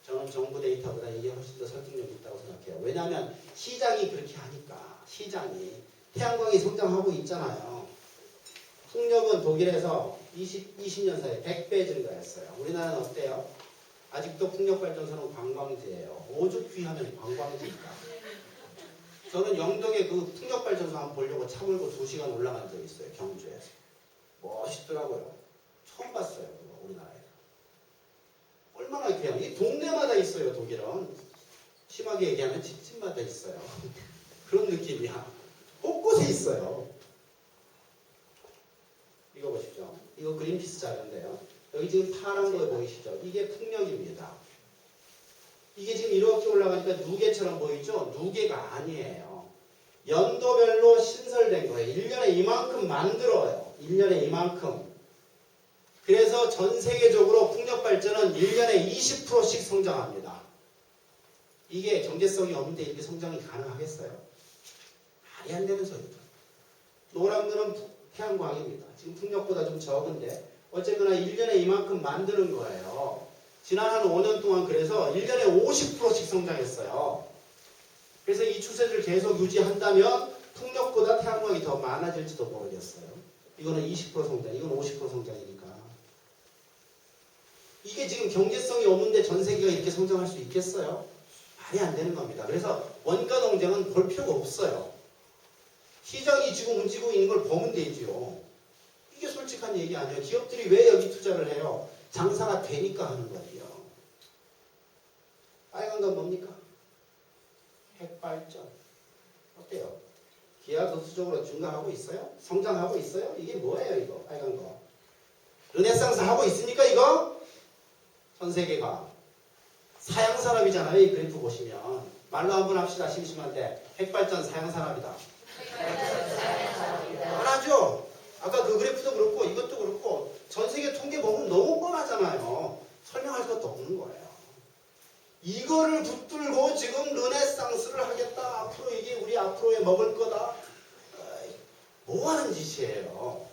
저는 정부 데이터보다 이게 훨씬 더 설득력이 있다고 생각해요. 왜냐하면 시장이 그렇게 하니까. 시장이. 태양광이 성장하고 있잖아요. 풍력은 독일에서 20년 사이에 100배 증가했어요. 우리나라는 어때요? 아직도 풍력발전소는 관광지예요. 오죽 귀하면 관광지니까. 저는 영동에 그 풍력발전소 한번 보려고 차 몰고 2시간 올라간 적이 있어요. 경주에서. 멋있더라고요. 처음 봤어요. 그거 우리나라에. 얼마나 귀해요. 이 동네마다 있어요. 독일은. 심하게 얘기하면 집집마다 있어요. 그런 느낌이야. 곳곳에 있어요. 이거 보십시오. 이거 그린피스 자료인데요. 여기 지금 파란 거 보이시죠? 이게 풍력입니다. 이게 지금 이렇게 올라가니까 누계처럼 보이죠? 누계가 아니에요. 연도별로 신설된 거예요. 1년에 이만큼 만들어요. 1년에 이만큼. 그래서 전 세계적으로 풍력 발전은 1년에 20%씩 성장합니다. 이게 경제성이 없는데 이렇게 성장이 가능하겠어요? 말이 안 되는 소리죠. 노란 거는 태양광입니다. 지금 풍력보다 좀 적은데 어쨌거나 1년에 이만큼 만드는 거예요. 지난 한 5년 동안 그래서 1년에 50%씩 성장했어요. 그래서 이 추세를 계속 유지한다면 풍력보다 태양광이 더 많아질지도 모르겠어요. 이거는 20% 성장, 이건 50% 성장이니까. 이게 지금 경제성이 없는데 전 세계가 이렇게 성장할 수 있겠어요? 말이 안 되는 겁니다. 그래서 원가 논쟁은 볼 필요가 없어요. 시장이 지금 움직이고 있는 걸 보면 되지요. 이게 솔직한 얘기 아니에요. 기업들이 왜 여기 투자를 해요? 장사가 되니까 하는 거지요. 빨간 건 뭡니까? 핵발전. 어때요? 기하도 수적으로 증가하고 있어요? 성장하고 있어요? 이게 뭐예요 이거? 빨간 거. 르네상스 하고 있습니까 이거? 전 세계가. 사양산업이잖아요. 이 그래프 보시면. 말로 한번 합시다. 심심한데. 핵발전 사양산업이다. 뻔하죠? 아까 그 그래프도 그렇고 이것도 그렇고 전 세계 통계 보면 너무 뻔하잖아요. 설명할 것도 없는 거예요. 이거를 붙들고 지금 르네상스를 하겠다. 앞으로 이게 우리 앞으로의 먹을 거다. 뭐 하는 짓이에요?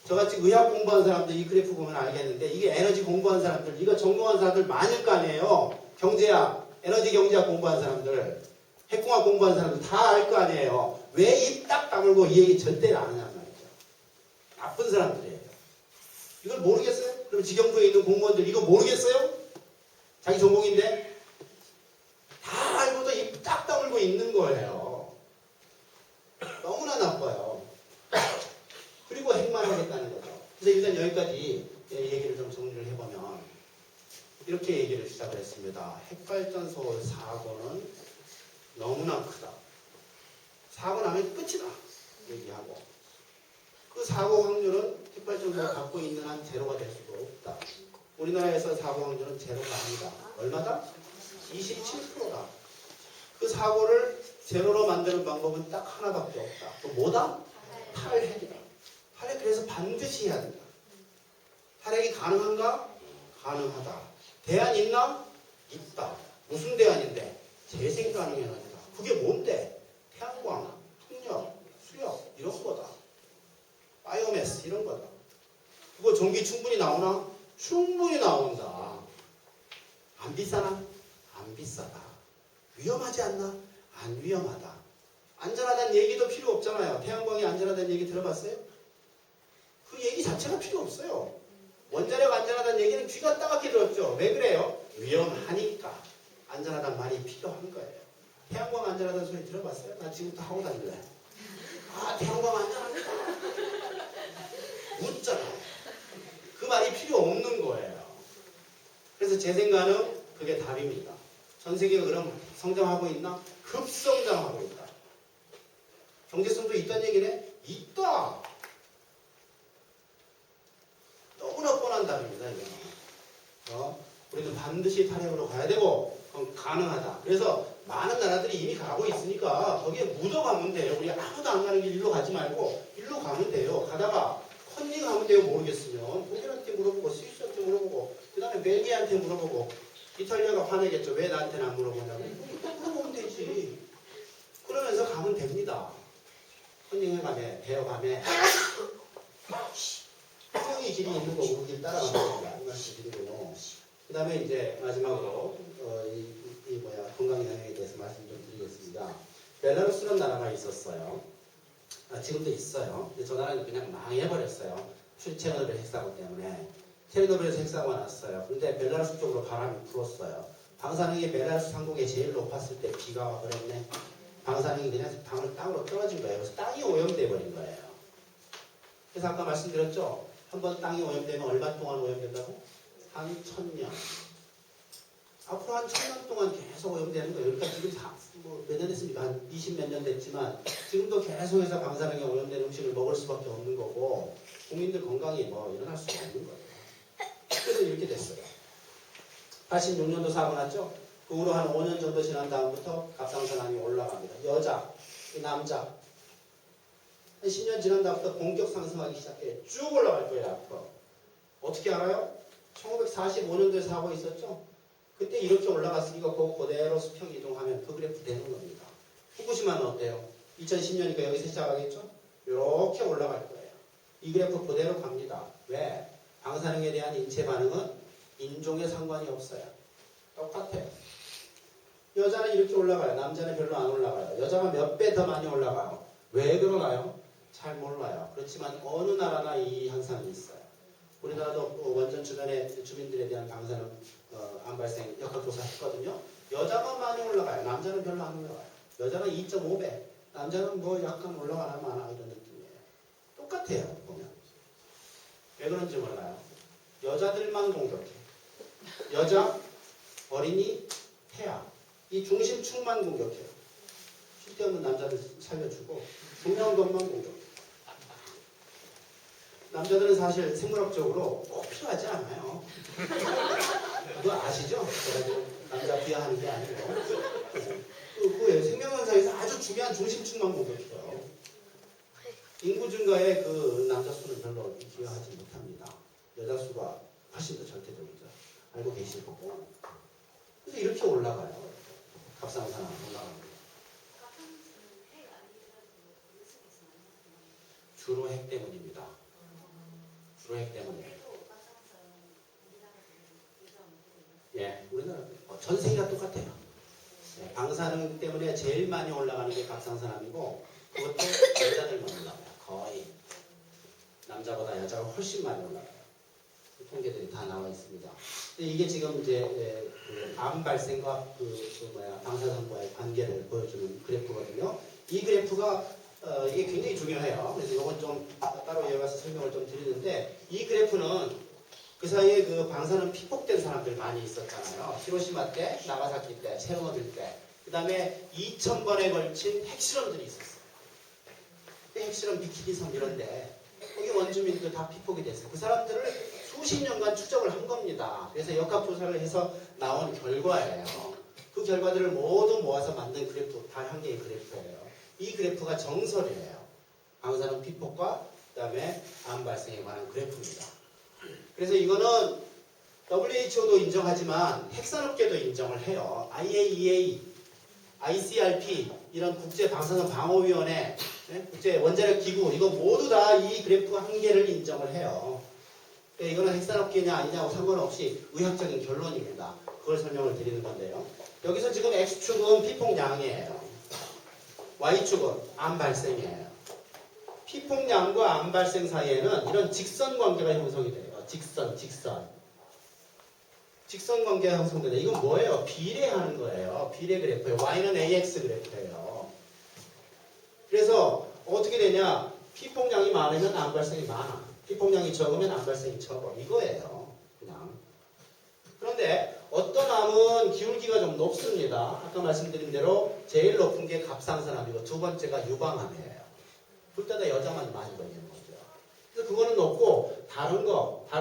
저같이 의학 공부한 사람들 이 그래프 보면 알겠는데 이게 에너지 공부한 사람들 이거 전공한 사람들 많을 거 아니에요. 경제학, 에너지 경제학 공부한 사람들 핵공학 공부한 사람들 다 알 거 아니에요. 왜 입 딱 다물고 이 얘기 절대 안 하냐는 말이죠. 나쁜 사람들이에요. 이걸 모르겠어요? 그럼 지경부에 있는 공무원들 이거 모르겠어요? 자기 전공인데 다 알고도 입 딱 다물고 있는 거예요. 너무나 나빠요. 그리고 핵만 하겠다는 거죠. 그래서 일단 여기까지 얘기를 좀 정리를 해보면 이렇게 얘기를 시작을 했습니다. 핵발전소 사고는 너무나 크다. 사고 나면 끝이다. 얘기하고 그 사고 확률은 핵발전소가 갖고 있는 한 제로가 될 수가 없다. 우리나라에서 사고 확률은 제로가 아니다. 얼마다? 27%다. 그 사고를 제로로 만드는 방법은 딱 하나밖에 없다. 그 뭐다? 탈핵이다. 탈핵 그래서 반드시 해야 된다. 탈핵이 가능한가? 가능하다. 대안 있나? 있다. 무슨 대안인데? 재생 가능 에너지다. 그게 뭔데? 태양광, 풍력, 수력 이런 거다. 바이오매스 이런 거다. 그거 전기 충분히 나오나? 충분히 나온다. 안 비싸나? 안 비싸다. 위험하지 않나? 안 위험하다. 안전하다는 얘기도 필요 없잖아요. 태양광이 안전하다는 얘기 들어봤어요? 그 얘기 자체가 필요 없어요. 원자력 안전하다는 얘기는 귀가 따갑게 들었죠. 왜 그래요? 위험하니까. 안전하다는 말이 필요한 거예요. 태양광 안전하다는 소리 들어봤어요? 나 지금부터 하고 다닐래. 아, 태양광 안전합니다. 묻잖아요. 그 말이 필요 없는 거예요. 그래서 제 생각은 그게 답입니다. 전 세계가 그럼 성장하고 있나? 급성장하고 있다. 경제성도 있다는 얘기네? 있다. 너무나 뻔한 답입니다. 이거는. 우리는 반드시 탈핵으로 가야 되고 그건 가능하다. 그래서 많은 나라들이 이미 가고 있으니까 거기에 묻어가면 돼요. 우리 아무도 안 가는 길 일로 가지 말고 일로 가면 돼요. 가다가 컨닝하면 돼요. 모르겠으면 독일한테 물어보고 스위스한테 물어보고 그 다음에 벨기에한테 물어보고 이탈리아가 화내겠죠. 왜 나한테는 안 물어보냐고. 물어보면 되지. 그러면서 가면 됩니다. 컨닝해가며 배워가며 분명히 길이 있는 거고 그 길 따라가면 됩니다. 이 말씀 드리고요. 그 다음에 이제 마지막으로 건강 영향에 대해서 말씀 좀 드리겠습니다. 벨라루스라는 나라가 있었어요. 지금도 있어요. 근데 저 나라는 그냥 망해버렸어요. 체르노빌 핵사고 때문에. 체르노빌에서 핵사고가 났어요. 근데 벨라루스 쪽으로 바람이 불었어요. 방사능이 벨라루스 상공에 제일 높았을 때 비가 와버렸네. 방사능이 그냥 땅으로 떨어진 거예요. 그래서 땅이 오염돼 버린 거예요. 그래서 아까 말씀드렸죠. 한번 땅이 오염되면 얼마 동안 오염된다고? 한 1000년. 앞으로 한 1000년 동안 계속 오염되는 거예요. 그러니까 지금 몇 년 됐습니까? 한 20 몇 년 됐지만 지금도 계속해서 방사능에 오염된 음식을 먹을 수밖에 없는 거고 국민들 건강이 일어날 수가 없는 거예요. 그래서 이렇게 됐어요. 86년도 사고 났죠? 그 후로 한 5년 정도 지난 다음부터 갑상선암이 올라갑니다. 여자, 남자. 한 10년 지난 다음부터 본격 상승하기 시작해. 쭉 올라갈 거예요, 앞으로. 어떻게 알아요? 1945년도에 사고 있었죠? 그때 이렇게 올라갔으니까 그대로 수평 이동하면 그 그래프 되는 겁니다. 후쿠시마는 어때요? 2010년이니까 여기서 시작하겠죠? 이렇게 올라갈 거예요. 이 그래프 그대로 갑니다. 왜? 방사능에 대한 인체 반응은 인종에 상관이 없어요. 똑같아요. 여자는 이렇게 올라가요. 남자는 별로 안 올라가요. 여자가 몇 배 더 많이 올라가요. 왜 그러나요? 잘 몰라요. 그렇지만 어느 나라나 이 현상이 있어요. 우리나라도 원전 주변의 주민들에 대한 방사능 암 발생 역학조사 했거든요. 여자만 많이 올라가요. 남자는 별로 안 올라가요. 여자는 2.5배, 남자는 약간 올라가나 마나 이런 느낌이에요. 똑같아요. 보면. 왜 그런지 몰라요. 여자들만 공격해. 여자, 어린이, 태아. 이 중심축만 공격해요. 쓸데없는 남자들 살려주고 중요한 것만 공격해요. 남자들은 사실 생물학적으로 꼭 필요하지 않아요. 그거 아시죠? 남자 비하하는 게 아니고. 그 생명현상에서 아주 중요한 중심축만 공격해요. 인구 증가에 그 남자 수는 별로 기여하지 못합니다. 여자 수가 훨씬 더 절대적이죠. 알고 계실 거고. 그래서 이렇게 올라가요. 갑상선암 올라갑니다. 주로 핵 때문입니다. 주로 핵 때문에. 예, 우리나라 전 세계가 똑같아요. 예, 방사능 때문에 제일 많이 올라가는 게 갑상선암이고 그것도 여자들만 올라가요. 거의 남자보다 여자가 훨씬 많이 올라가요. 그 통계들이 다 나와 있습니다. 근데 이게 지금 이제 암 발생과 방사선과의 관계를 보여주는 그래프거든요. 이 그래프가 이게 굉장히 중요해요. 그래서 이건 좀 따로 따로 이어가서 설명을 좀 드리는데 이 그래프는 그 사이에 그 방사능 피폭된 사람들 많이 있었잖아요. 히로시마 때, 나가사키 때, 체르노빌 때. 그 다음에 2000번에 걸친 핵실험들이 있었어요. 그 핵실험 비키니 섬 이런데 거기 원주민들 다 피폭이 됐어요. 그 사람들을 수십 년간 추적을 한 겁니다. 그래서 역학조사를 해서 나온 결과예요. 그 결과들을 모두 모아서 만든 그래프, 단 한 개의 그래프예요. 이 그래프가 정설이에요. 방사능 피폭과 그 다음에 암 발생에 관한 그래프입니다. 그래서 이거는 WHO도 인정하지만 핵산업계도 인정을 해요. IAEA, ICRP 이런 국제방사능 방어위원회, 국제원자력기구 이거 모두 다 이 그래프 한 개를 인정을 해요. 이거는 핵산업계냐 아니냐고 상관없이 의학적인 결론입니다. 그걸 설명을 드리는 건데요. 여기서 지금 X축은 피폭량이에요. Y축은 암 발생이에요. 피폭량과 암 발생 사이에는 이런 직선 관계가 형성이 돼요. 직선 관계가 형성되는데 이건 뭐예요? 비례하는 거예요. 비례 그래프예요. Y는 AX 그래프예요. 그래서 어떻게 되냐? 피폭량이 많으면 암 발생이 많아. 피폭량이 적으면 암 발생이 적어. 이거예요. 그냥. 그런데 어떤 암은 기울기가 좀 높습니다. 아까 말씀드린 대로 제일 높은 게 갑상선암이고 두 번째가 유방암이에요. 둘 다 여자만 많이 걸리는 거죠. 그래서 그거는 높고 다른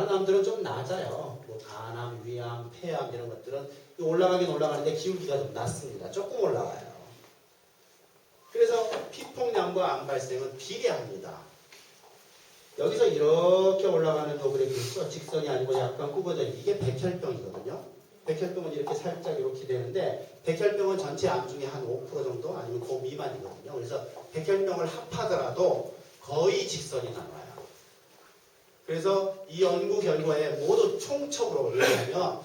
암들은 좀 낮아요. 뭐 간암, 위암, 폐암 이런 것들은 올라가긴 올라가는데 기울기가 좀 낮습니다. 조금 올라가요. 그래서 피폭량과 암 발생은 비례합니다. 여기서 이렇게 올라가는 노그래프 있죠. 직선이 아니고 약간 굽어져 있는 이게 백혈병이거든요. 백혈병은 이렇게 살짝 이렇게 되는데 백혈병은 전체 암 중에 한 5% 정도 아니면 그 미만이거든요. 그래서 백혈병을 합하더라도 거의 직선이 나와요. 그래서 이 연구 결과에 모두 총적으로 올라가면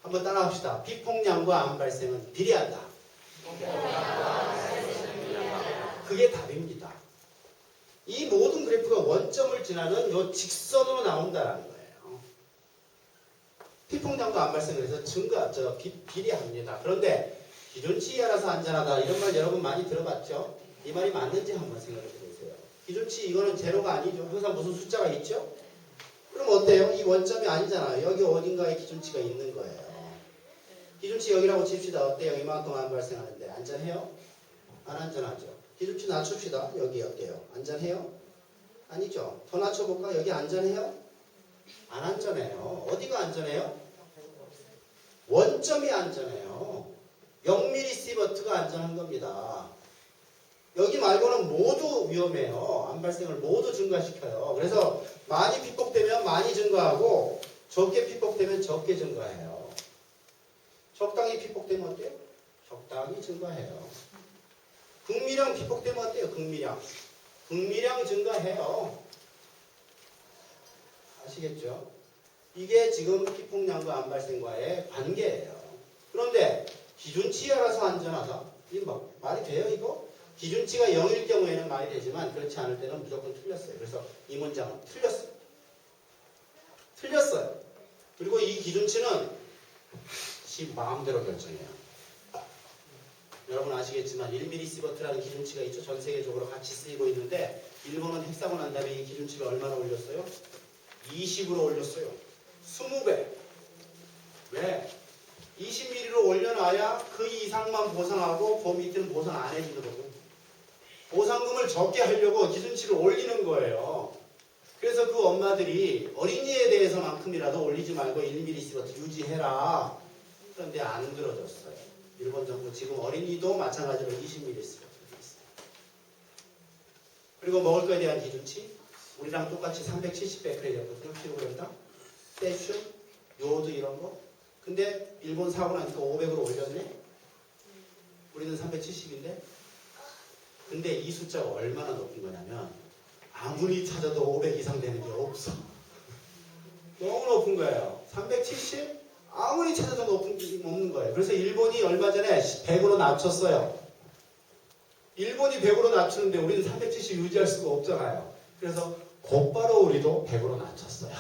한번 따라합시다. 피폭량과 암 발생은 비례한다. 그게 답입니다. 이 모든 그래프가 원점을 지나는 요 직선으로 나온다는 거예요. 피폭량과 암 발생을 해서 비례합니다. 그런데 기준치 이하라서 안전하다 이런 말 여러분 많이 들어봤죠? 이 말이 맞는지 한번 생각해 보세요. 기준치 이거는 제로가 아니죠. 항상 무슨 숫자가 있죠? 그럼 어때요? 이 원점이 아니잖아요. 여기 어딘가에 기준치가 있는 거예요. 기준치 여기라고 칩시다. 어때요? 이만큼 암 발생하는데 안전해요? 안 안전하죠. 기준치 낮춥시다. 여기 어때요? 안전해요? 아니죠. 더 낮춰볼까? 여기 안전해요? 안 안전해요. 어디가 안전해요? 원점이 안전해요. 0mS가 안전한 겁니다. 여기 말고는 모두 위험해요. 암 발생을 모두 증가시켜요. 그래서 많이 피폭되면 많이 증가하고 적게 피폭되면 적게 증가해요. 적당히 피폭되면 어때요? 적당히 증가해요. 극미량 피폭되면 어때요? 극미량 증가해요. 아시겠죠? 이게 지금 피폭량과 암 발생과의 관계예요. 그런데 기준치하라서 안전하다? 이거 말이 돼요, 이거? 기준치가 0일 경우에는 말이 되지만 그렇지 않을 때는 무조건 틀렸어요. 그래서 이 문장은 틀렸어요. 그리고 이 기준치는 지 마음대로 결정해요. 여러분 아시겠지만 1mS라는 기준치가 있죠. 전 세계적으로 같이 쓰이고 있는데 일본은 핵사고 난 다음에 이 기준치를 얼마나 올렸어요? 20으로 올렸어요. 20배. 왜? 20mm로 올려놔야 그 이상만 보상하고 그 밑에는 보상 안 해주는 거고 보상금을 적게 하려고 기준치를 올리는 거예요. 그래서 그 엄마들이 어린이에 대해서만큼이라도 올리지 말고 1mS 유지해라. 그런데 안 들어줬어요. 일본 정부 지금 어린이도 마찬가지로 20mS가 들어있어요. 그리고 먹을 거에 대한 기준치 우리랑 똑같이 370베크렐이었거든요. 킬로그램당. 세슘, 요오드 이런 거. 근데 일본 사고 나니까 500으로 올렸네. 우리는 370인데. 근데 이 숫자가 얼마나 높은 거냐면 아무리 찾아도 500 이상 되는 게 없어. 너무 높은 거예요. 370? 아무리 찾아도 높은 거예요. 그래서 일본이 얼마 전에 100으로 낮췄어요. 일본이 100으로 낮추는데 우리는 370 유지할 수가 없잖아요. 그래서 곧바로 우리도 100으로 낮췄어요.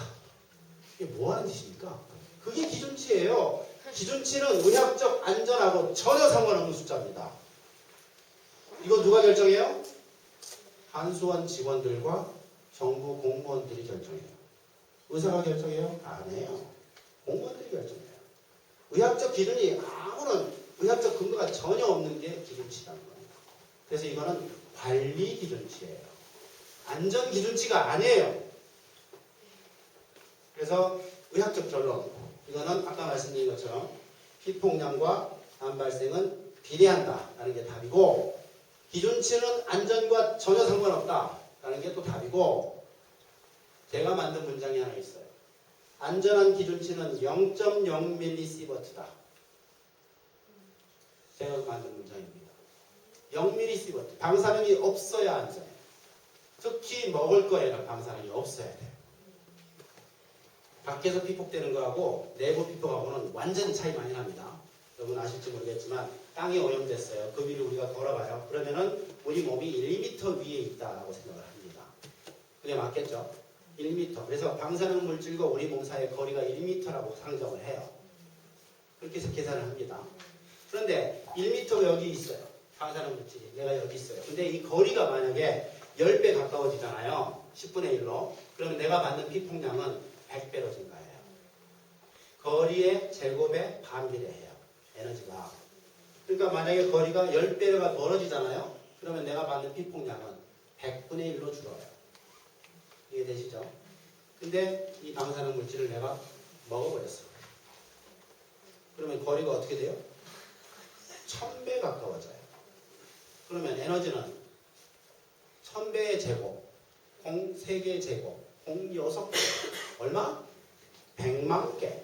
이게 뭐 하는 짓입니까? 그게 기준치예요. 기준치는 의학적 안전하고 전혀 상관없는 숫자입니다. 이거 누가 결정해요? 한수원 직원들과 정부 공무원 공무원들이 결정해요. 의사가 결정해요? 아니에요. 공무원들이 결정해요. 의학적 기준이 아무런 의학적 근거가 전혀 없는 게 기준치라는 거예요. 그래서 이거는 관리 기준치예요. 안전 기준치가 아니에요. 그래서 의학적 결론, 이거는 아까 말씀드린 것처럼 피폭량과 암 발생은 비례한다라는 게 답이고, 기준치는 안전과 전혀 상관없다라는 게 또 답이고, 제가 만든 문장이 하나 있어요. 안전한 기준치는 0.0mS다. 제가 만든 문장입니다. 0mS. 방사능이 없어야 안전해요. 특히 먹을 거에는 방사능이 없어야 돼요. 밖에서 피폭되는 거하고 내부 피폭하고는 완전히 차이 많이 납니다. 여러분 아실지 모르겠지만 땅이 오염됐어요. 그 위를 우리가 걸어가요. 그러면은 우리 몸이 1m 위에 있다라고 생각을 합니다. 그게 맞겠죠? 1m. 그래서 방사능 물질과 우리 몸 사이의 거리가 1m라고 상정을 해요. 그렇게 해서 계산을 합니다. 그런데 1m가 여기 있어요. 방사능 물질이. 내가 여기 있어요. 근데 이 거리가 만약에 10배 가까워지잖아요. 10분의 1로. 그러면 내가 받는 피폭량은 100배로 증가해요. 거리의 제곱에 반비례해요. 에너지가. 그러니까 만약에 거리가 10배가 멀어지잖아요. 그러면 내가 받는 피폭량은 100분의 1로 줄어요. 이해되시죠? 근데 이 방사능 물질을 내가 먹어버렸어. 그러면 거리가 어떻게 돼요? 1000배 가까워져요. 그러면 에너지는 1000배의 제곱, 공 3개의 제곱, 공 6개. 얼마? 100만 개.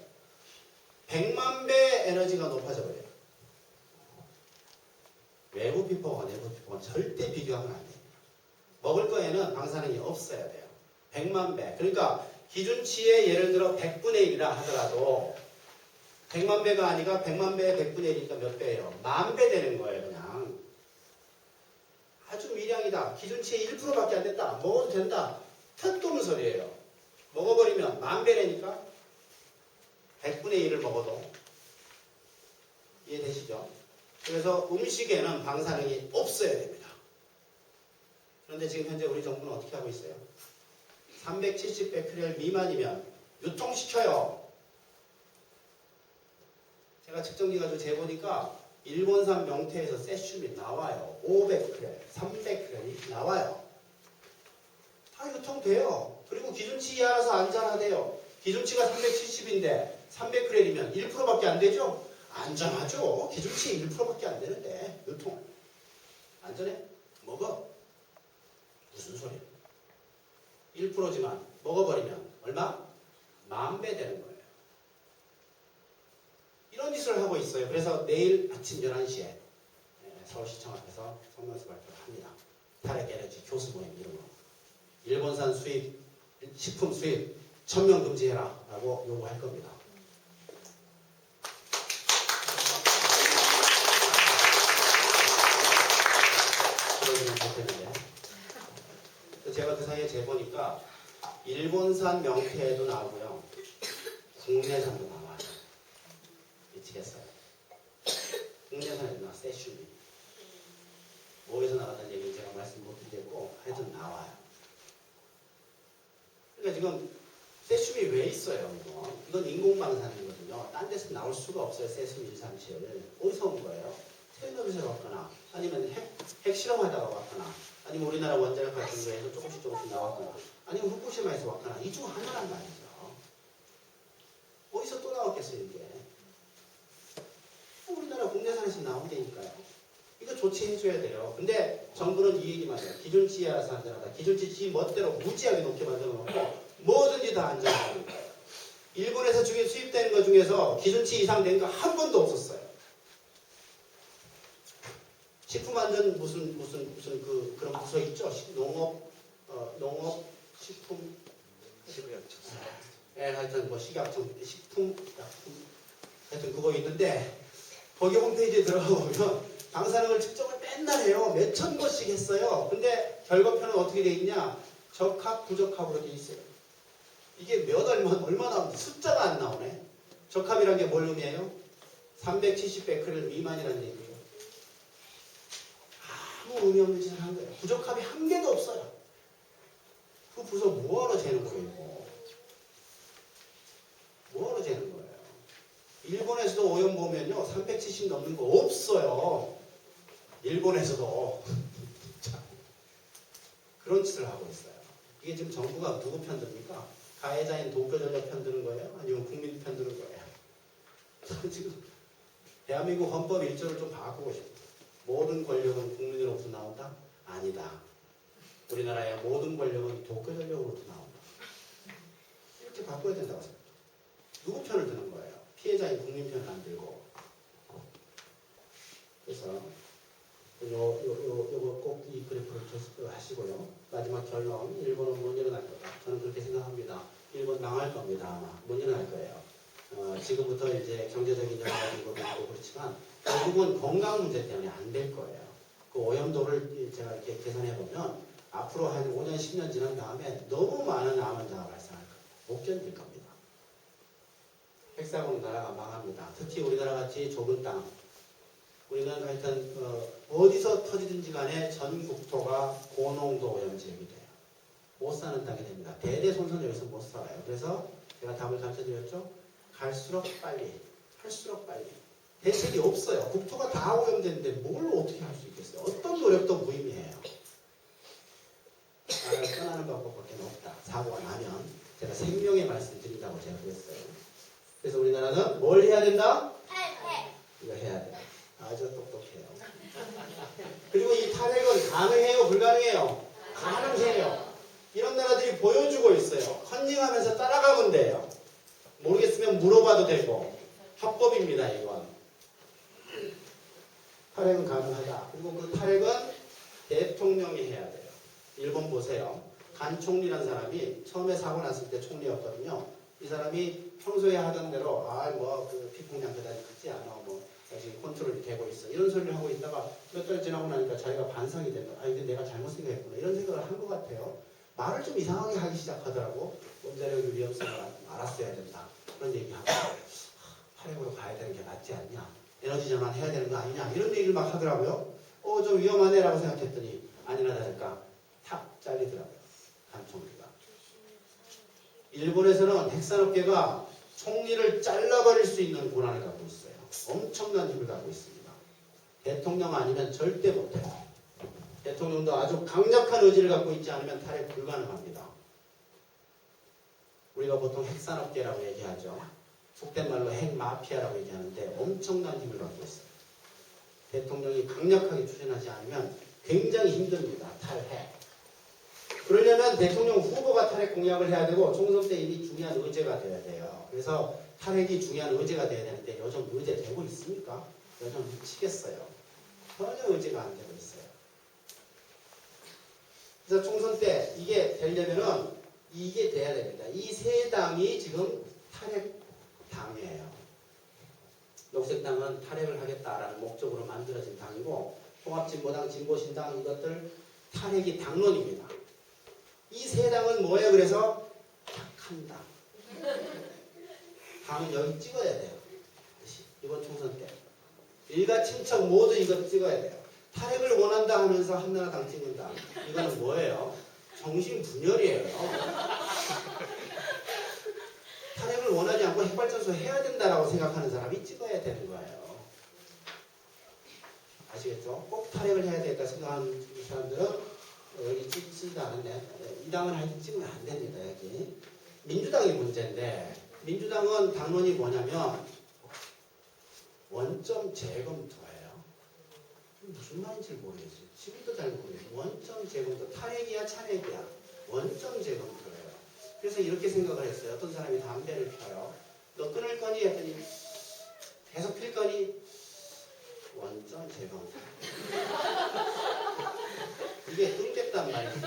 100만 배 에너지가 높아져 버려요. 외부 피폭과 내부 피폭은 절대 비교하면 안 돼요. 먹을 거에는 방사능이 없어야 돼요. 100만 배. 그러니까 기준치에 예를 들어 100분의 1이라 하더라도 100만 배가 아니라 100만 배의 100분의 1이니까 몇 배예요? 10,000배 되는 거예요, 그냥. 아주 미량이다. 기준치에 1%밖에 안 됐다. 먹어도 된다. 턱도는 소리예요. 먹어버리면 10,000배라니까 100분의 1을 먹어도. 이해되시죠? 그래서 음식에는 방사능이 없어야 됩니다. 그런데 지금 현재 우리 정부는 어떻게 하고 있어요? 370베크렐 미만이면 유통시켜요. 제가 측정기 가지고 재보니까 일본산 명태에서 세슘이 나와요. 500크렐, 300크렐이 나와요. 다 유통돼요. 그리고 기준치 이하라서 안전하대요. 기준치가 370인데 300크렐이면 1%밖에 안 되죠? 안전하죠. 기준치 1%밖에 안 되는데 유통. 안전해? 먹어. 무슨 소리야? 1%지만 먹어버리면 얼마? 10,000배 되는 거예요. 이런 짓을 하고 있어요. 그래서 내일 아침 11시에 서울시청 앞에서 성명서 발표를 합니다. 탈핵 에너지 교수 모임 이름으로. 일본산 수입, 식품 수입 1000명 금지해라 라고 요구할 겁니다. 제가 그 사이에 재보니까 일본산 명태에도 나오고요. 국내산도 나와요. 미치겠어요. 국내산에도 나와 세슘이. 뭐에서 나왔다는 얘기는 제가 말씀 못 드리겠고 하여튼 나와요. 그러니까 지금 세슘이 왜 있어요? 이건 인공방사능이거든요. 딴 데서 나올 수가 없어요. 세슘 137. 어디서 온 거예요? 체르노빌에서 왔거나 아니면 핵 실험하다가 왔거나 아니면 우리나라 원자력 발전소에서 조금씩 나왔거나 아니면 후쿠시마에서 왔거나 이 중 하나란 말이죠. 어디서 또 나왔겠어요 이게. 우리나라 국내산에서 나온다니까요. 이거 조치해줘야 돼요. 근데 정부는 이 얘기만 해요. 기준치 이하라서 안전하다. 기준치 지 멋대로 무지하게 높게 만들어놓고 뭐든지 다 안전하다는 거예요. 일본에서 수입되는 것 중에서 기준치 이상 된 거 한 번도 없었어요. 식품안전 무슨 그런 부서 있죠? 농업 식품 하여튼 뭐 식약청 식품약품 하여튼 그거 있는데 거기 홈페이지에 들어가 보면 방사능을 측정을 맨날 해요. 몇천 번씩 했어요. 근데 결과표는 어떻게 돼 있냐? 적합 부적합으로 돼 있어요. 이게 얼마 나오는지 숫자가 안 나오네. 적합이라는 게 뭘 의미해요? 370베크렐 미만이라는 얘기예요. 아무 의미 없는 짓을 한 거예요. 부적합이 한 개도 없어요. 그 부서 뭐하러 재는 거예요? 뭐하러 재는 거예요? 일본에서도 오염 보면요 370 넘는 거 없어요. 일본에서도 그런 짓을 하고 있어요. 이게 지금 정부가 누구 편듭니까? 가해자인 도쿄전력 편드는 거예요? 아니면 국민 편드는 거예요? 지금 대한민국 헌법 1조를 좀 바꾸고 싶어요. 모든 권력은 국민으로부터 나온다? 아니다. 우리나라의 모든 권력은 도쿄전력으로부터 나온다. 이렇게 바꿔야 된다고 생각해요. 누구 편을 드는 거예요? 피해자인 국민 편을 안 들고. 그래서 요거 꼭 이 그래프를 하시고요. 마지막 결론, 일본은 못 일어날 거다. 저는 그렇게 생각합니다. 일본 망할 겁니다. 아마 못 일어날 거예요. 지금부터 이제 경제적인 영향을 주고 그렇지만 결국은 건강 문제 때문에 안 될 거예요. 그 오염도를 제가 이렇게 계산해 보면 앞으로 한 5년, 10년 지난 다음에 너무 많은 암 환자가 발생할 거예요. 못 견딜 겁니다. 헥사곤 나라가 망합니다. 특히 우리나라 같이 좁은 땅, 우리는 하여튼 어디서 터지든지 간에 전 국토가 고농도 오염 지역이 돼요. 못 사는 땅이 됩니다. 대대손손 여기서 못 살아요. 그래서 제가 답을 가르쳐드렸죠. 갈수록 빨리, 할수록 빨리. 대책이 없어요. 국토가 다 오염됐는데 뭘 어떻게 할 수 있겠어요? 어떤 노력도 무의미해요. 나라를 떠나는 방법밖에 없다. 사고가 나면 제가 생명의 말씀 드린다고 제가 그랬어요. 그래서 우리나라는 뭘 해야 된다? 이거 해야 돼요. 아주 똑똑해요. 그리고 이 탈핵은 가능해요? 불가능해요? 가능해요. 이런 나라들이 보여주고 있어요. 컨닝하면서 따라가면 돼요. 모르겠으면 물어봐도 되고 합법입니다. 이건. 탈핵은 가능하다. 그리고 그 탈핵은 대통령이 해야 돼요. 일본 보세요. 간 총리라는 사람이 처음에 사고 났을 때 총리였거든요. 이 사람이 평소에 하던 대로 그 피폭량 그다지 크지 않아 지금 컨트롤이 되고 있어 이런 소리를 하고 있다가 몇 달 지나고 나니까 자기가 반성이 된다. 이게 내가 잘못 생각했구나 이런 생각을 한 것 같아요. 말을 좀 이상하게 하기 시작하더라고. 원자력의 위험성을 알았어야 된다. 그런 얘기하고 탈핵으로 가야 되는 게 낫지 않냐. 에너지 전환 해야 되는 거 아니냐. 이런 얘기를 막 하더라고요. 좀 위험하네 라고 생각했더니 아니나 다를까 탁 잘리더라고요. 간 총리가. 일본에서는 핵산업계가 총리를 잘라버릴 수 있는 권한을 갖고 있어요. 엄청난 힘을 갖고 있습니다. 대통령 아니면 절대 못해요. 대통령도 아주 강력한 의지를 갖고 있지 않으면 탈핵 불가능합니다. 우리가 보통 핵산업계라고 얘기하죠. 속된 말로 핵마피아라고 얘기하는데 엄청난 힘을 갖고 있어요. 대통령이 강력하게 추진하지 않으면 굉장히 힘듭니다. 탈핵. 그러려면 대통령 후보가 탈핵 공약을 해야 되고 총선 때 이미 중요한 의제가 돼야 돼요. 그래서 탈핵이 중요한 의제가 돼야 되는데 요즘 의제 되고 있습니까? 요즘 미치겠어요. 전혀 의제가 안 되고 있어요. 그래서 총선 때 이게 되려면은 이게 돼야 됩니다. 이 세 당이 지금 탈핵 당이에요. 녹색당은 탈핵을 하겠다라는 목적으로 만들어진 당이고 통합진보당, 진보신당 이것들 탈핵이 당론입니다. 이 세 당은 뭐예요? 그래서 착한 당. 당은 여기 찍어야 돼요. 이번 총선 때. 일가 친척 모두 이거 찍어야 돼요. 탈핵을 원한다 하면서 한나라당 찍는다. 이거는 뭐예요? 정신분열이에요. 탈핵을 원하지 않고 핵발전소 해야 된다라고 생각하는 사람이 찍어야 되는 거예요. 아시겠죠? 꼭 탈핵을 해야 되겠다 생각하는 사람들은 여기 찍지도 않은데 이 당은 하여튼 찍으면 안 됩니다. 여기 민주당이 문제인데 민주당은 당론이 뭐냐면 원점 재검토예요. 무슨 말인지 모르겠어요. 지금도 잘 모르겠어요. 원점 재검토. 탈핵이야 찬핵이야. 원점 재검토예요. 그래서 이렇게 생각을 했어요. 어떤 사람이 담배를 펴요. 너 끊을 거니? 했더니 계속 필 거니? 원점 재검토. 이게 끊겠단 말이지.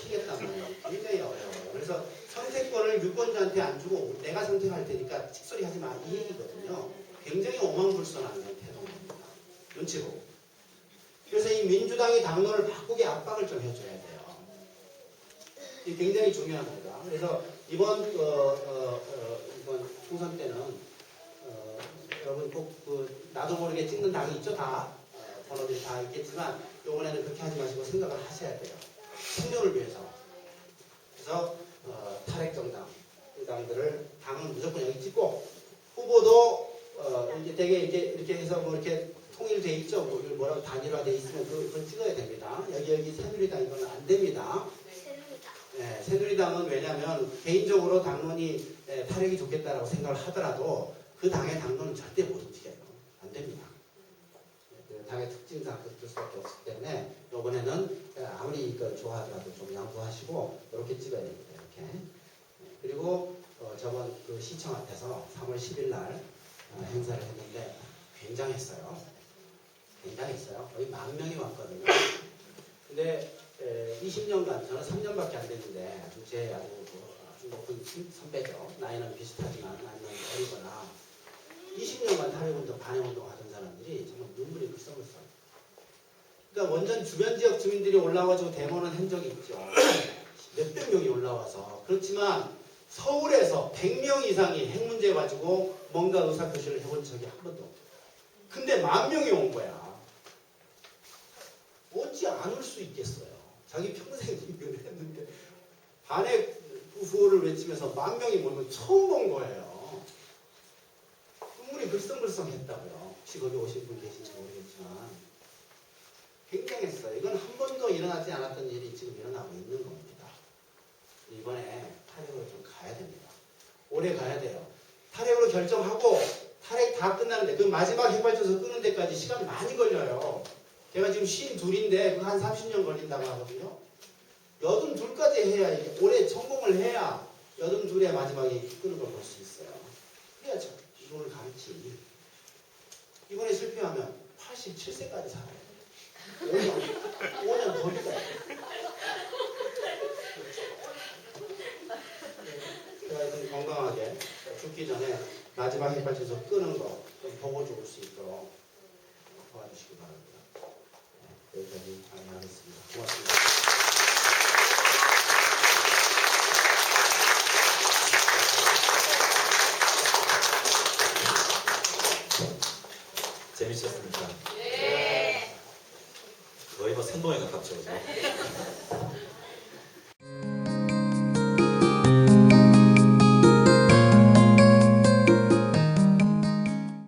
피겠단 말이지. 굉장히 어려워요. 그래서 선택권을 유권자한테 안 주고 내가 선택할 테니까 칙소리 하지 마. 이 얘기거든요. 굉장히 오만불선한 태도입니다. 눈치 보고. 그래서 이 민주당이 당론을 바꾸게 압박을 좀 해줘야 돼요. 이게 굉장히 중요합니다. 그래서 이번 총선 때는 여러분 꼭 나도 모르게 찍는 당이 있죠. 다 번호들이 다 있겠지만 이번에는 그렇게 하지 마시고 생각을 하셔야 돼요. 생존을 위해서. 그래서 탈핵 정당들을 당은 무조건 여기 찍고 후보도 이제 되게 이렇게 해서 뭐 이렇게 통일돼 있죠. 뭐 뭐라고 단일화돼 있으면 그걸 찍어야 됩니다. 여기 새누리당 이거는 안 됩니다. 새누리당. 네, 새누리당은 왜냐하면 개인적으로 당론이 탈핵이 좋겠다라고 생각을 하더라도 그 당의 당론은 절대 못 움직여요. 안 됩니다. 그 당의 특징상 그럴 수밖에 없기 때문에 이번에는 아무리 이걸 좋아하더라도 좀 양보하시고 이렇게 찍어야 됩니다. 이렇게. 그리고 저번 그 시청 앞에서 3월 10일 날 행사를 했는데 굉장했어요. 굉장했어요. 거의 10,000명이 왔거든요. 근데 20년간 저는 3년밖에 안 됐는데 제 아주 높은 선배죠. 나이는 비슷하지만 나이는 어리거나 20년간 탈핵운동, 반핵운동 하던 사람들이 정말 눈물이 글썽글썽. 그러니까 원전 주변 지역 주민들이 올라와가지고 데모는 한 적이 있죠. 몇백 명이 올라와서. 그렇지만 서울에서 100명 이상이 핵 문제 가지고 뭔가 의사표시를 해본 적이 한 번도 없어요. 근데 10,000명이 온 거야. 어찌 안 올 수 있겠어요. 자기 평생 이걸 했는데 반핵 구호를 외치면서 10,000명이 모이면 처음 본 거예요. 눈물이 글썽글썽했다고요. 혹시 거기 오신 분 계신지 모르겠지만 굉장했어요. 이건 한 번도 일어나지 않았던 일이 지금 일어나고 있는 겁니다. 이번에 탈핵으로 좀 가야 됩니다. 오래 가야 돼요. 탈핵으로 결정하고 탈핵 다 끝나는데 그 마지막 핵발전소 끄는 데까지 시간이 많이 걸려요. 제가 지금 52인데 한 30년 걸린다고 하거든요. 82까지 해야 올해 성공을 해야 82의 마지막에 끄는 걸 볼 수 있어요. 그래야 이론을 가르치. 이번에 실패하면 87세까지 살아요. 5년 더 있어요. 그래서 건강하게 죽기 전에 마지막 핵발전소 끄는 거 좀 보고 죽을 수 있도록 도와주시기 바랍니다. 네, 여기까지 하겠습니다. 고맙습니다. 재밌었습니다. 네. 거의 뭐 생동에 가깝죠. 그죠?